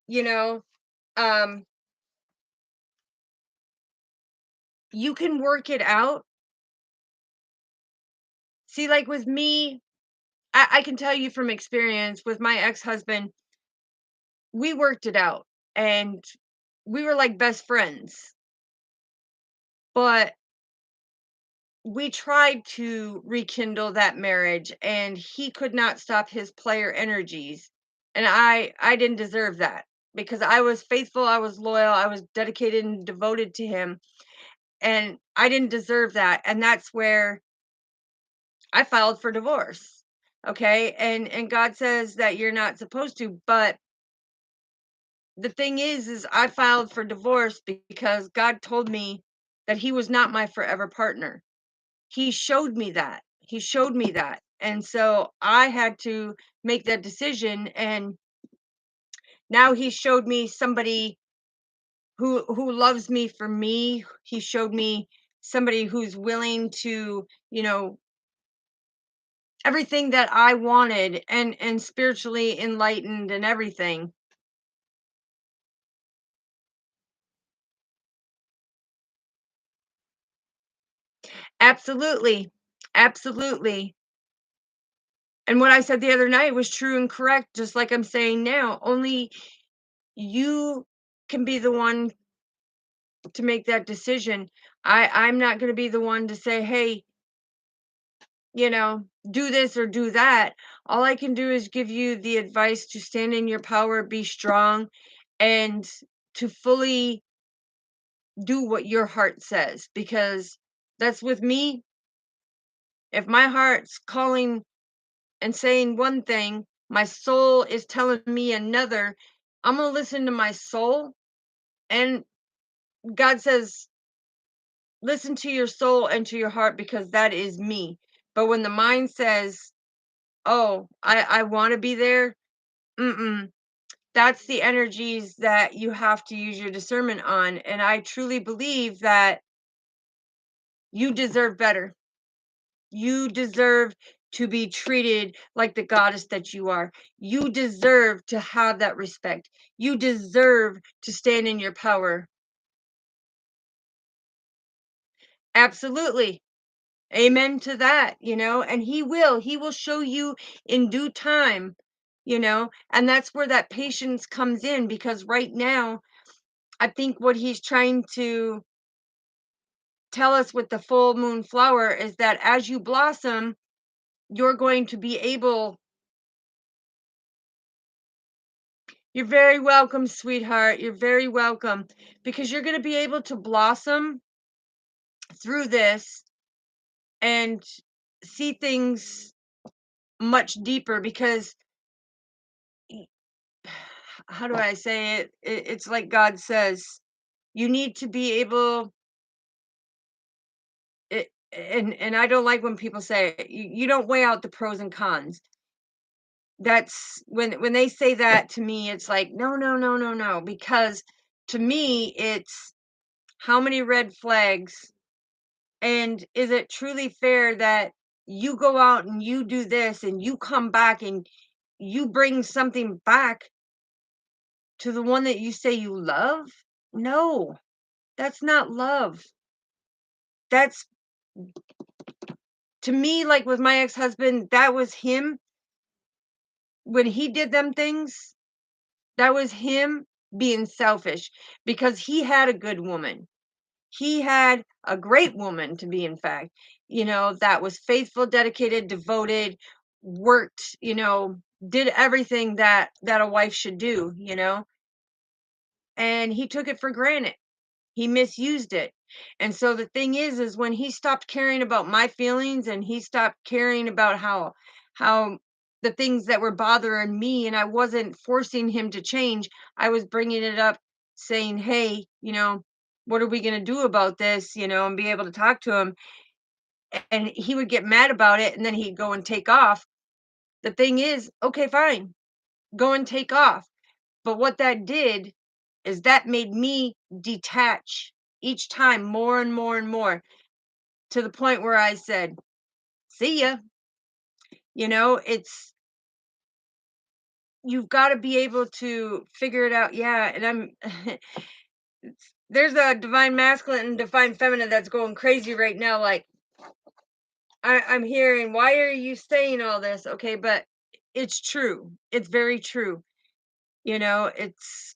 you know, um, you can work it out. See, like with me, I can tell you from experience with my ex-husband, we worked it out and we were like best friends. But we tried to rekindle that marriage and he could not stop his player energies. And I didn't deserve that because I was faithful, I was loyal, I was dedicated and devoted to him, and I didn't deserve that. And that's where I filed for divorce. Okay? And God says that you're not supposed to, but the thing is I filed for divorce because God told me that he was not my forever partner. He showed me that. He showed me that. And so I had to make that decision, and now he showed me somebody who loves me for me. He showed me somebody who's willing to, everything that I wanted, and spiritually enlightened and everything. Absolutely. Absolutely. And what I said the other night was true and correct, just like I'm saying now. Only you can be the one to make that decision. I'm not going to be the one to say, "Hey, do this or do that." All I can do is give you the advice to stand in your power, be strong, and to fully do what your heart says, because that's with me. If my heart's calling and saying one thing, my soul is telling me another, I'm going to listen to my soul. And God says, listen to your soul and to your heart, because that is me. But when the mind says, "Oh, I wanna be there," mm-mm, that's the energies that you have to use your discernment on, and I truly believe that you deserve better. You deserve to be treated like the goddess that you are. You deserve to have that respect. You deserve to stand in your power. Absolutely. Amen to that, and he will show you in due time, and that's where that patience comes in, because right now, I think what he's trying to tell us with the full moon flower is that as you blossom, you're going to be able you're very welcome, sweetheart. You're very welcome, because you're going to be able to blossom through this and see things much deeper, because how do I say it? It's like God says, you need to be able and I don't like when people say you don't weigh out the pros and cons. That's when they say that to me, it's like, no, no, no, no, no, because to me it's how many red flags, and is it truly fair that you go out and you do this and you come back and you bring something back to the one that you say you love? No, that's not love. That's, to me, like with my ex-husband, that was him when he did them things, that was him being selfish, because he had a good woman. He had a great woman, to be in fact. that was faithful, dedicated, devoted, worked, did everything that a wife should do. And he took it for granted. He misused it. And so the thing is when he stopped caring about my feelings and he stopped caring about how the things that were bothering me, and I wasn't forcing him to change, I was bringing it up saying, "Hey, what are we going to do about this?" and be able to talk to him. And he would get mad about it and then he'd go and take off. The thing is, okay, fine. Go and take off. But what that did is that made me detach each time more and more and more, to the point where I said, "See ya." It's you've got to be able to figure it out. Yeah, and there's a divine masculine and divine feminine that's going crazy right now. Like I'm hearing, why are you saying all this? Okay, but it's true. It's very true. It's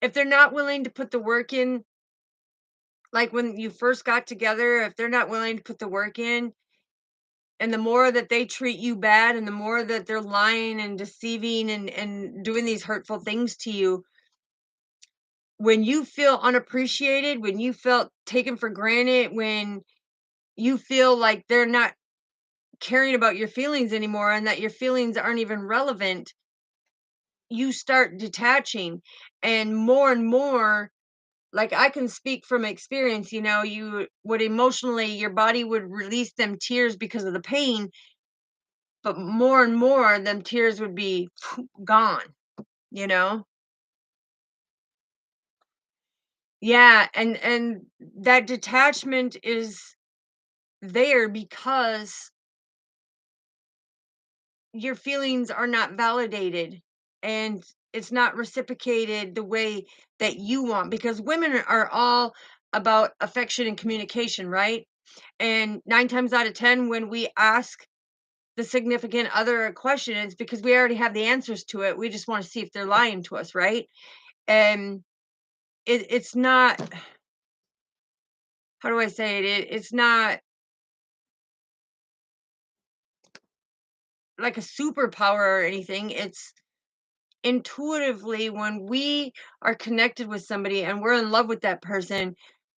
if they're not willing to put the work in, like when you first got together, if they're not willing to put the work in, and the more that they treat you bad and the more that they're lying and deceiving and doing these hurtful things to you, when you feel unappreciated, when you felt taken for granted, when you feel like they're not caring about your feelings anymore and that your feelings aren't even relevant, you start detaching. And more, like, I can speak from experience. You would emotionally, your body would release them tears because of the pain, but more and more them tears would be gone, you know? Yeah, and that detachment is there because your feelings are not validated, and it's not reciprocated the way that you want, because women are all about affection and communication, right? And 9 times out of 10 when we ask the significant other a question, it's because we already have the answers to it. We just want to see if they're lying to us, right? And it's not, how do I say it? It's not like a superpower or anything. It's intuitively, when we are connected with somebody and we're in love with that person,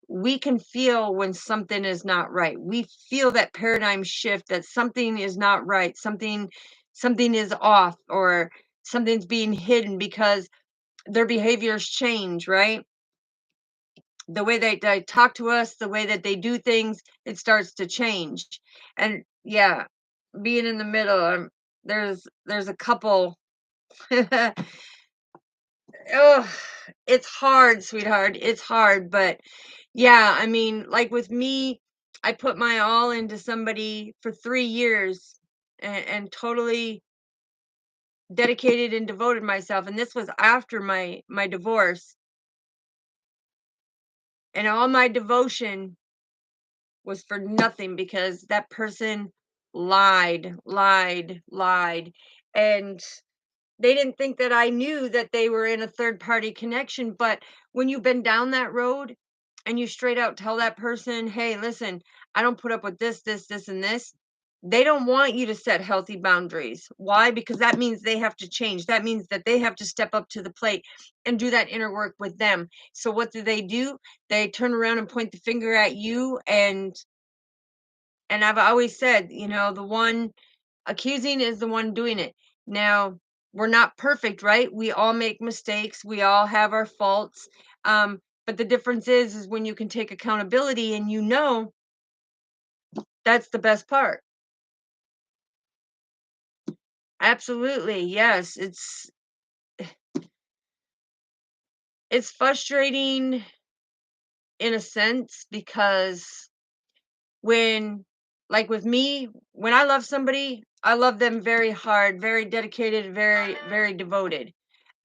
we can feel when something is not right. We feel that paradigm shift, that something is not right, something is off, or something's being hidden because their behaviors change, right? The way they talk to us, the way that they do things, it starts to change. And yeah, being in the middle, there's a couple. Oh, it's hard, sweetheart. It's hard, but yeah, I mean, like with me, I put my all into somebody for 3 years, and totally dedicated and devoted myself. And this was after my divorce, and all my devotion was for nothing because that person lied, lied, lied. And they didn't think that I knew that they were in a third party connection. But when you've been down that road and you straight out tell that person, "Hey, listen, I don't put up with this, and this," they don't want you to set healthy boundaries. Why? Because that means they have to change. That means that they have to step up to the plate and do that inner work with them. So what do? They turn around and point the finger at you. And I've always said, the one accusing is the one doing it. Now, we're not perfect, right? We all make mistakes. We all have our faults. But the difference is when you can take accountability, and that's the best part. Absolutely. Yes. It's frustrating in a sense because when, like with me, when I love somebody, I love them very hard, very dedicated, very, very devoted.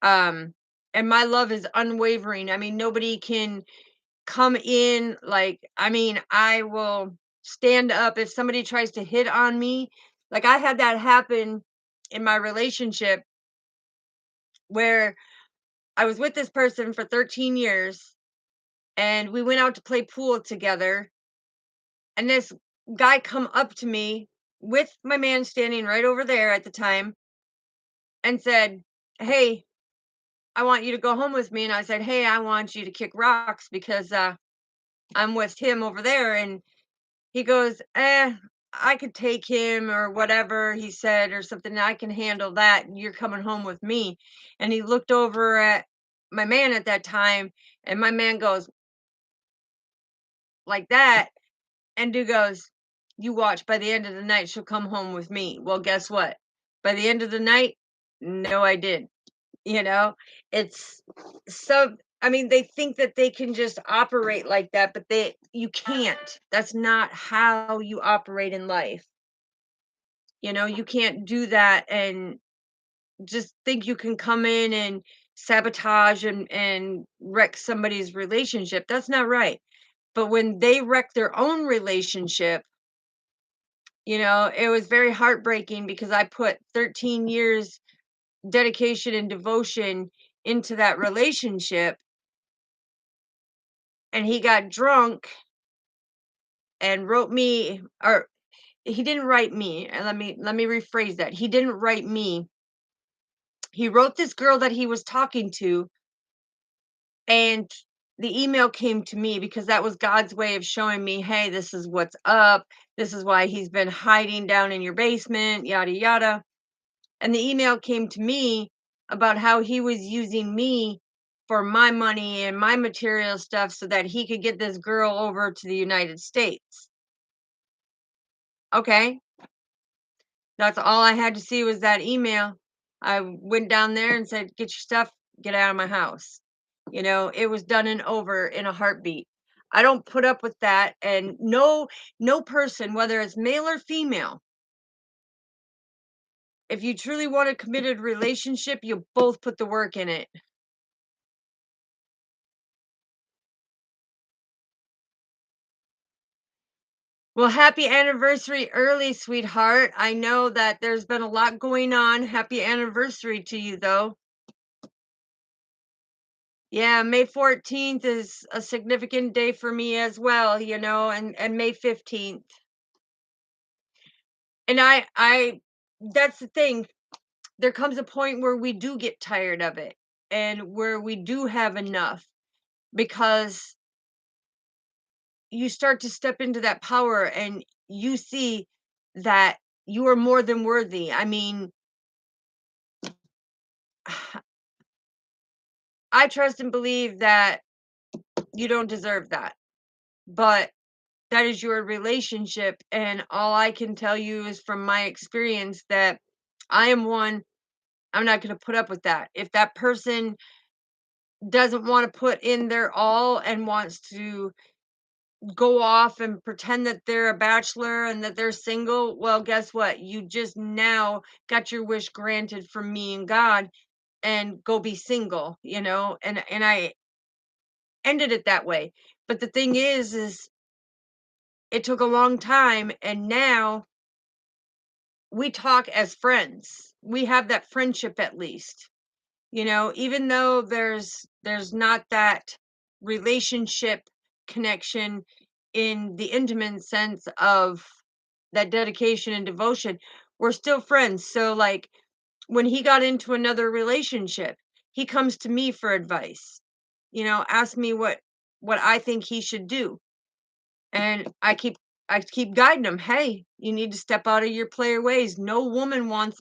Um, and my love is unwavering. I mean, nobody can come in, like, I mean, I will stand up if somebody tries to hit on me. Like, I had that happen in my relationship where I was with this person for 13 years, and we went out to play pool together, And this guy come up to me with my man standing right over there at the time and said, "Hey, I want you to go home with me." And I said, "Hey, I want you to kick rocks because I'm with him over there." And he goes, I could take him or whatever he said or something. I can handle that. You're coming home with me." And he looked over at my man at that time, and my man goes like that. And dude goes, "You watch, by the end of the night, she'll come home with me." Well, guess what? By the end of the night, no, I did. You know, it's so, I mean, they think that they can just operate like that, but you can't. That's not how you operate in life. You can't do that and just think you can come in and sabotage and wreck somebody's relationship. That's not right. But when they wreck their own relationship, it was very heartbreaking because I put 13 years dedication and devotion into that relationship, and he got drunk and wrote me, or he didn't write me. And let me rephrase that. He didn't write me. He wrote this girl that he was talking to, and the email came to me because that was God's way of showing me, "Hey, this is what's up. This is why he's been hiding down in your basement, yada yada." And the email came to me about how he was using me for my money and my material stuff so that he could get this girl over to the United States. Okay, that's all I had to see was that email. I went down there and said, "Get your stuff, get out of my house." It was done and over in a heartbeat. I don't put up with that. And no person, whether it's male or female, if you truly want a committed relationship, you both put the work in it. Well, happy anniversary early, sweetheart. I know that there's been a lot going on. Happy anniversary to you, though. Yeah, May 14th is a significant day for me as well, and May 15th. And that's the thing. There comes a point where we do get tired of it and where we do have enough, because you start to step into that power and you see that you are more than worthy. I mean, I trust and believe that you don't deserve that, but that is your relationship. And all I can tell you is from my experience that I am one, I'm not going to put up with that. If that person doesn't want to put in their all and wants to go off and pretend that they're a bachelor and that they're single, well, guess what? You just now got your wish granted from me and God, and go be single, and I ended it that way. But the thing is it took a long time, and now we talk as friends. We have that friendship at least. Even though there's not that relationship connection in the intimate sense of that dedication and devotion, we're still friends. So like when he got into another relationship, he comes to me for advice. Ask me what I think he should do. And I keep guiding him. "Hey, you need to step out of your player ways. No woman wants,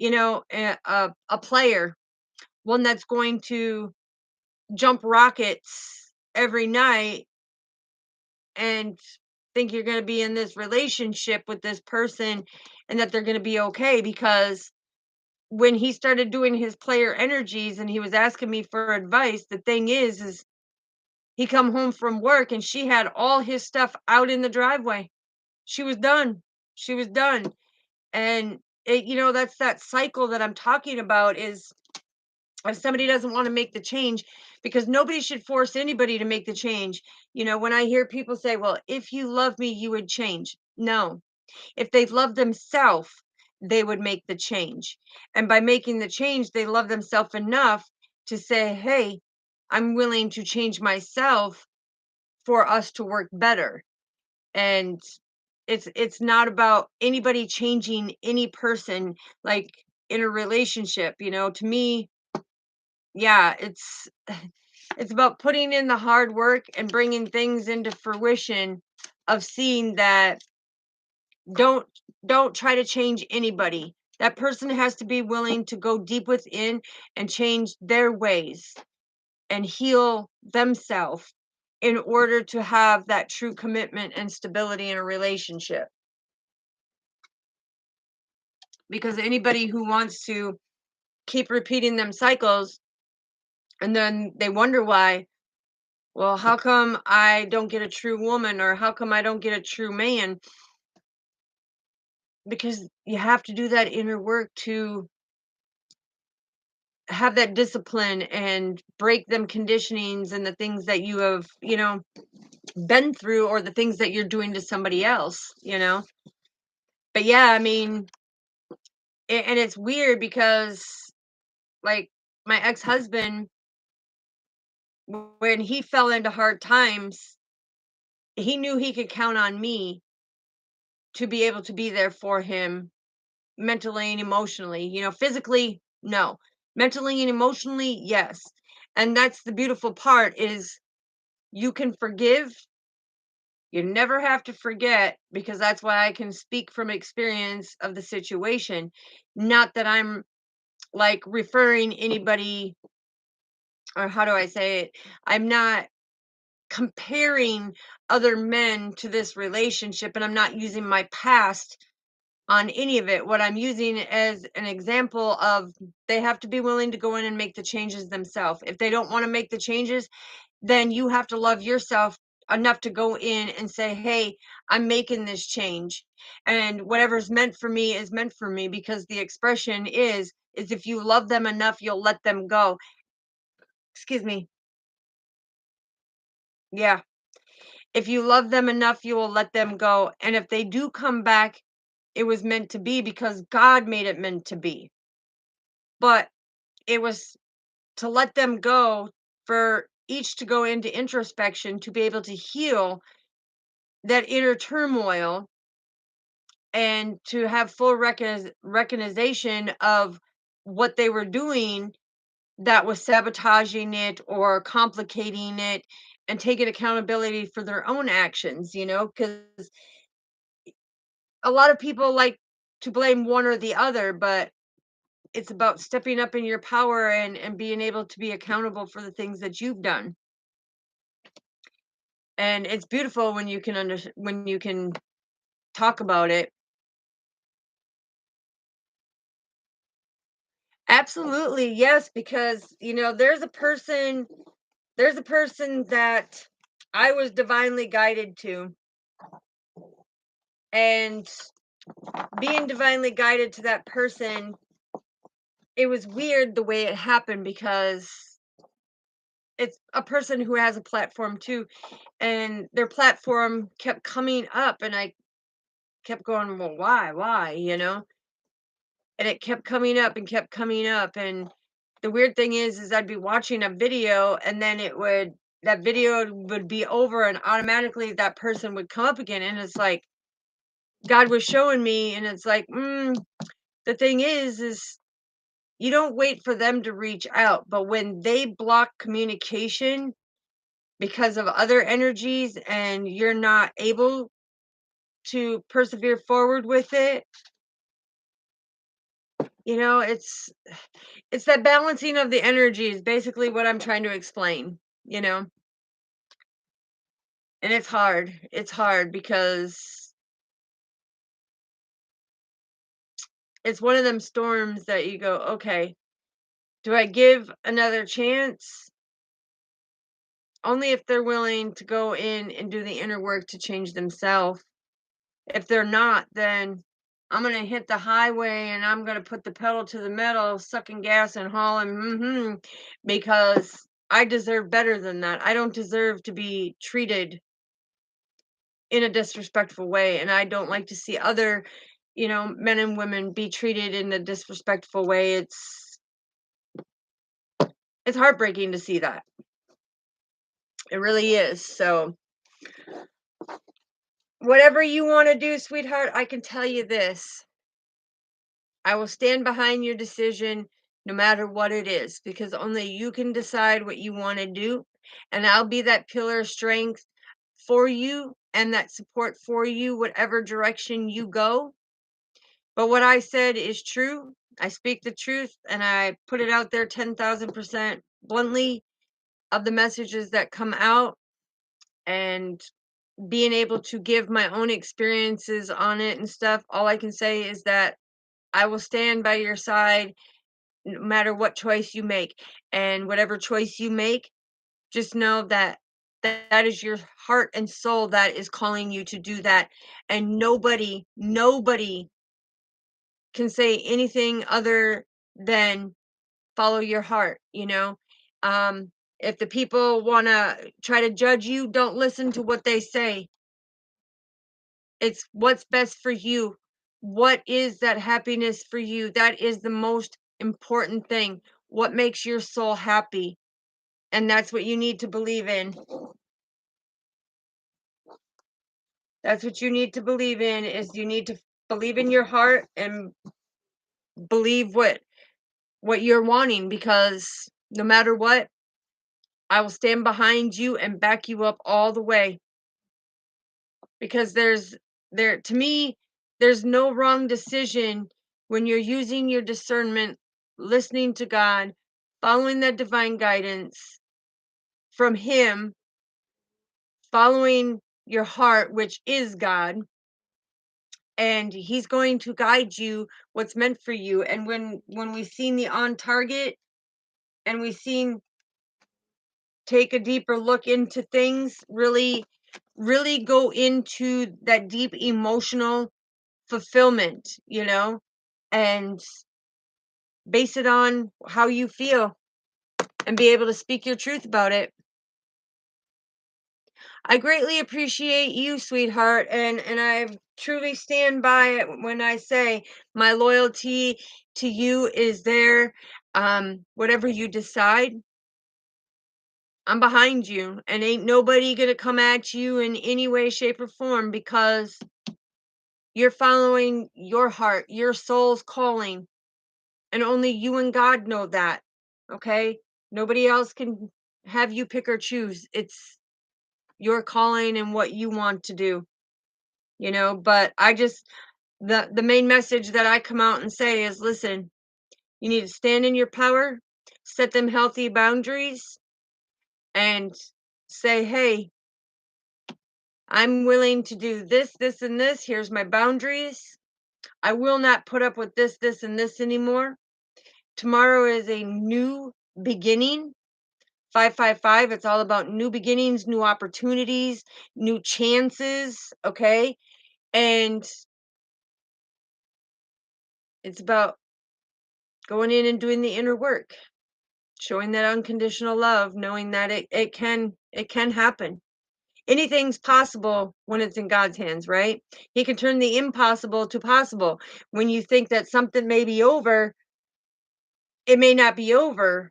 a player, one that's going to jump rockets every night and think you're going to be in this relationship with this person and that they're going to be okay." Because when he started doing his player energies and he was asking me for advice, the thing is he come home from work and she had all his stuff out in the driveway. She was done. She was done. And that's that cycle that I'm talking about. Is if somebody doesn't want to make the change, because nobody should force anybody to make the change. When I hear people say, "Well, if you love me, you would change." No, if they love themselves, they would make the change. And by making the change, they love themselves enough to say, "Hey, I'm willing to change myself for us to work better." And it's not about anybody changing any person, like, in a relationship, to me, yeah, it's about putting in the hard work and bringing things into fruition of seeing that don't don't try to change anybody. That person has to be willing to go deep within and change their ways and heal themselves in order to have that true commitment and stability in a relationship. Because anybody who wants to keep repeating them cycles and then they wonder why, well, how come I don't get a true woman or how come I don't get a true man? Because you have to do that inner work to have that discipline and break them conditionings and the things that you have, been through or the things that you're doing to somebody else. But yeah, I mean, and it's weird because, like, my ex-husband, when he fell into hard times, he knew he could count on me to be able to be there for him mentally and emotionally. Physically, no. Mentally and emotionally, yes. And that's the beautiful part is you can forgive. You never have to forget because that's why I can speak from experience of the situation. Not that I'm like referring anybody, or how do I say it? I'm not comparing other men to this relationship, and I'm not using my past on any of it. What I'm using as an example of they have to be willing to go in and make the changes themselves. If they don't want to make the changes, then you have to love yourself enough to go in and say, "Hey, I'm making this change. And whatever's meant for me is meant for me," because the expression is if you love them enough, you'll let them go. Excuse me. Yeah. If you love them enough, you will let them go. And if they do come back, it was meant to be because God made it meant to be. But it was to let them go for each to go into introspection to be able to heal that inner turmoil and to have full recognition of what they were doing that was sabotaging it or complicating it and taking accountability for their own actions, because a lot of people like to blame one or the other, but it's about stepping up in your power and being able to be accountable for the things that you've done. And it's beautiful when you can when you can talk about it. Absolutely, yes, because there's a person that I was divinely guided to, and being divinely guided to that person, it was weird the way it happened because it's a person who has a platform too, and their platform kept coming up, and I kept going, well, why? And it kept coming up and kept coming up, and the weird thing is I'd be watching a video, and then that video would be over, and automatically that person would come up again, and it's like God was showing me, and it's like, the thing is you don't wait for them to reach out, but when they block communication because of other energies and you're not able to persevere forward with it, it's that balancing of the energies, basically what I'm trying to explain, you know? And it's hard. It's hard because it's one of them storms that you go, okay, do I give another chance? Only if they're willing to go in and do the inner work to change themselves. If they're not, then I'm gonna hit the highway and I'm gonna put the pedal to the metal, sucking gas and hauling, because I deserve better than that. I don't deserve to be treated in a disrespectful way, and I don't like to see other, men and women be treated in a disrespectful way. It's heartbreaking to see that. It really is. So whatever you want to do, sweetheart, I can tell you this. I will stand behind your decision no matter what it is, because only you can decide what you want to do. And I'll be that pillar of strength for you and that support for you, whatever direction you go. But what I said is true. I speak the truth and I put it out there 10,000% bluntly of the messages that come out, and being able to give my own experiences on it and stuff. All I can say is that I will stand by your side no matter what choice you make. And whatever choice you make, just know that that is your heart and soul that is calling you to do that. And nobody can say anything other than follow your heart, you know? If the people want to try to judge you, don't listen to what they say. It's what's best for you. What is that happiness for you? That is the most important thing. What makes your soul happy? And that's what you need to believe in. That's what you need to believe in, is you need to believe in your heart and believe what you're wanting, because no matter what, I will stand behind you and back you up all the way, because there to me there's no wrong decision when you're using your discernment, listening to God, following that divine guidance from him, following your heart, which is God, and he's going to guide you what's meant for you. And when we've seen the on target, and we've seen take a deeper look into things, really go into that deep emotional fulfillment, and base it on how you feel and be able to speak your truth about it. I greatly appreciate you, sweetheart, and I truly stand by it when I say my loyalty to you is there. Whatever you decide, I'm behind you, and ain't nobody gonna come at you in any way, shape, or form, because you're following your heart, your soul's calling, and only you and God know that. Okay? Nobody else can have you pick or choose. It's your calling and what you want to do, but I just the main message that I come out and say is, listen, you need to stand in your power, set them healthy boundaries, and say, hey, I'm willing to do this, this, and this. Here's my boundaries. I will not put up with this, and this anymore. Tomorrow is a new beginning. 555, it's all about new beginnings, new opportunities, new chances, okay? And it's about going in and doing the inner work, showing that unconditional love, knowing that it can happen. Anything's possible when it's in God's hands, right? He can turn the impossible to possible. When you think that something may be over, it may not be over.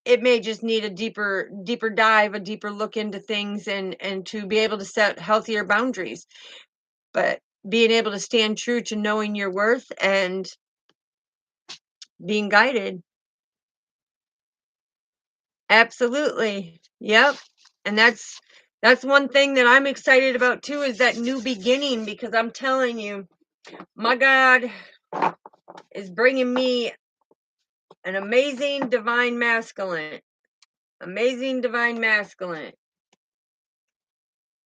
It may just need a deeper dive, a deeper look into things, and to be able to set healthier boundaries. But being able to stand true to knowing your worth and being guided. Absolutely. Yep. And that's one thing that I'm excited about too, is that new beginning, because I'm telling you, my God is bringing me an amazing divine masculine. Amazing divine masculine.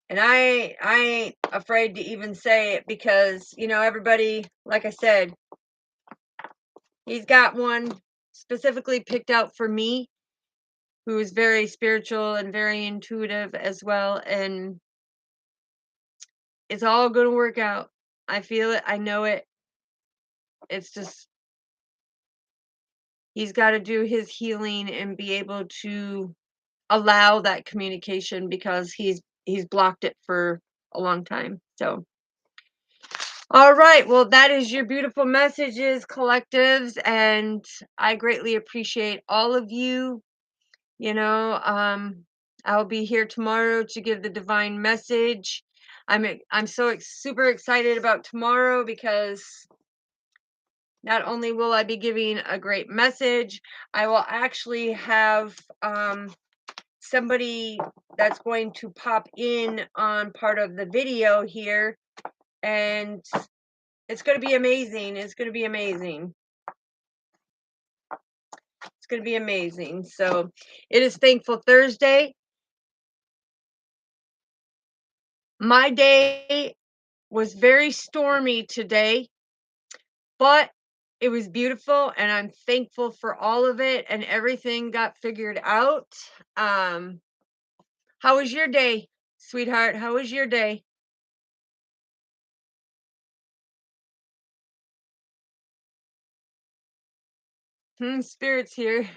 And I ain't afraid to even say it, because, everybody, like I said, he's got one specifically picked out for me, who is very spiritual and very intuitive as well. And it's all going to work out. I feel it. I know it. It's just, he's got to do his healing and be able to allow that communication, because he's blocked it for a long time. So, all right. Well, that is your beautiful messages, collectives, and I greatly appreciate all of you. I'll be here tomorrow to give the divine message. I'm so super excited about tomorrow because not only will I be giving a great message, I will actually have somebody that's going to pop in on part of the video here, and it's going to be amazing. It's going to be amazing. It's going to be amazing. So it is Thankful Thursday. My day was very stormy today, but it was beautiful and I'm thankful for all of it and everything got figured out. Um, how was your day, sweetheart? How was your day? Spirits here.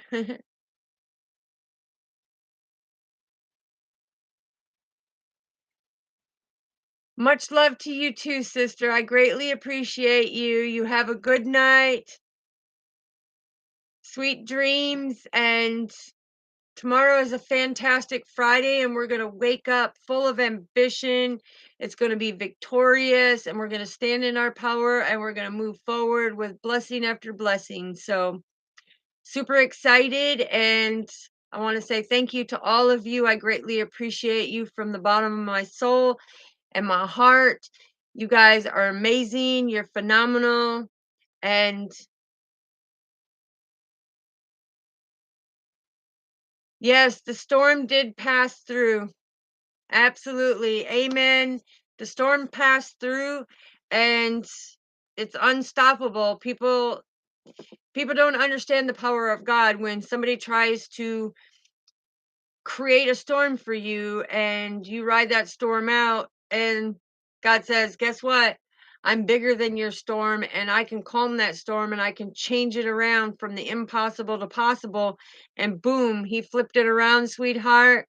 Much love to you too, sister. I greatly appreciate you. You have a good night, sweet dreams, and tomorrow is a fantastic Friday, and we're going to wake up full of ambition. It's going to be victorious, and we're going to stand in our power, and we're going to move forward with blessing after blessing. So, super excited, and I want to say thank you to all of you. I greatly appreciate you from the bottom of my soul and my heart. You guys are amazing. You're phenomenal. And yes, the storm did pass through. Absolutely. Amen. The storm passed through and it's unstoppable. People don't understand the power of God when somebody tries to create a storm for you and you ride that storm out and God says, "Guess what? I'm bigger than your storm and I can calm that storm and I can change it around from the impossible to possible." And boom, he flipped it around, sweetheart,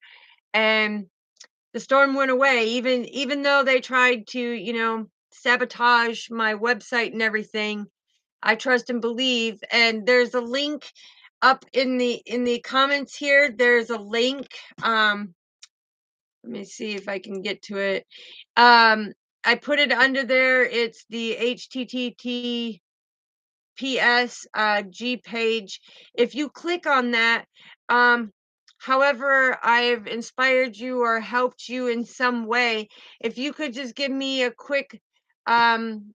and the storm went away. Even though they tried to, sabotage my website and everything, I trust and believe. And there's a link up in the comments here. There's a link. Let me see if I can get to it. I put it under there. It's the HTTP G page. If you click on that, um, however I've inspired you or helped you in some way, if you could just give me a quick, um,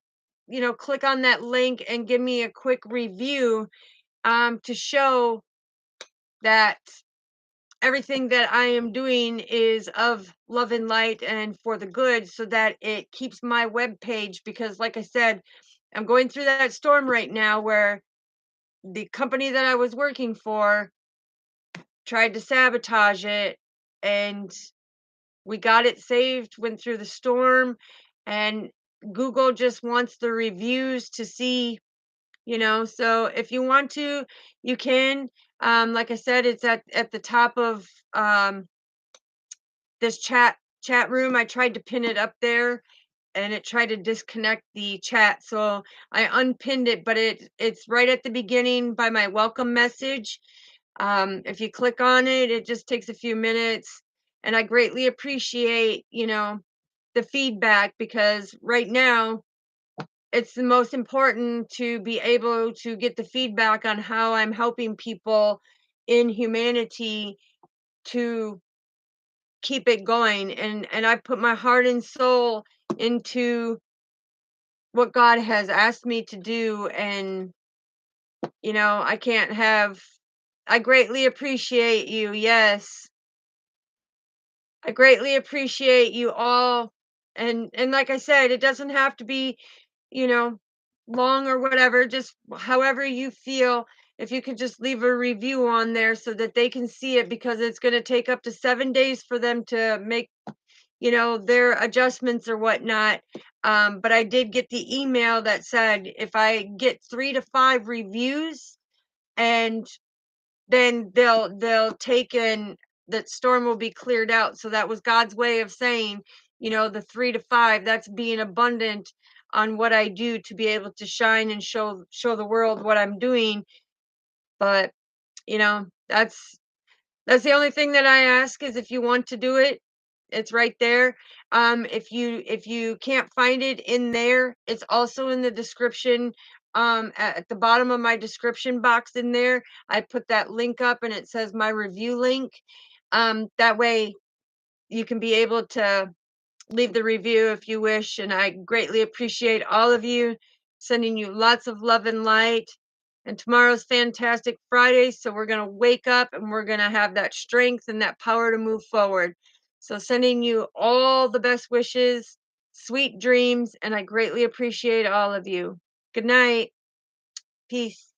click on that link and give me a quick review, to show that everything that I am doing is of love and light and for the good so that it keeps my web page, because like I said, I'm going through that storm right now where the company that I was working for tried to sabotage it, and we got it saved, went through the storm, and Google just wants the reviews to see, so if you want to, you can. Like I said, it's at the top of this chat room. I tried to pin it up there and it tried to disconnect the chat. So I unpinned it, but it's right at the beginning by my welcome message. If you click on it, it just takes a few minutes. And I greatly appreciate, the feedback, because right now it's the most important to be able to get the feedback on how I'm helping people in humanity to keep it going. And I put my heart and soul into what God has asked me to do, and I can't have I greatly appreciate you. Yes. I greatly appreciate you all. And like I said, it doesn't have to be, you know, long or whatever, just however you feel. If you could just leave a review on there so that they can see it, because it's going to take up to 7 days for them to make, their adjustments or whatnot. But I did get the email that said if I get 3 to 5 reviews, and then they'll take in that storm will be cleared out. So that was God's way of saying, the 3 to 5, that's being abundant on what I do to be able to shine and show the world what I'm doing. But that's the only thing that I ask is if you want to do it, It's right there. If you can't find it in there, it's also in the description. At the bottom of my description box in there, I put that link up and it says my review link. That way you can be able to leave the review if you wish. And I greatly appreciate all of you, sending you lots of love and light. And tomorrow's Fantastic Friday, so we're going to wake up and we're going to have that strength and that power to move forward. So sending you all the best wishes, sweet dreams, and I greatly appreciate all of you. Good night. Peace.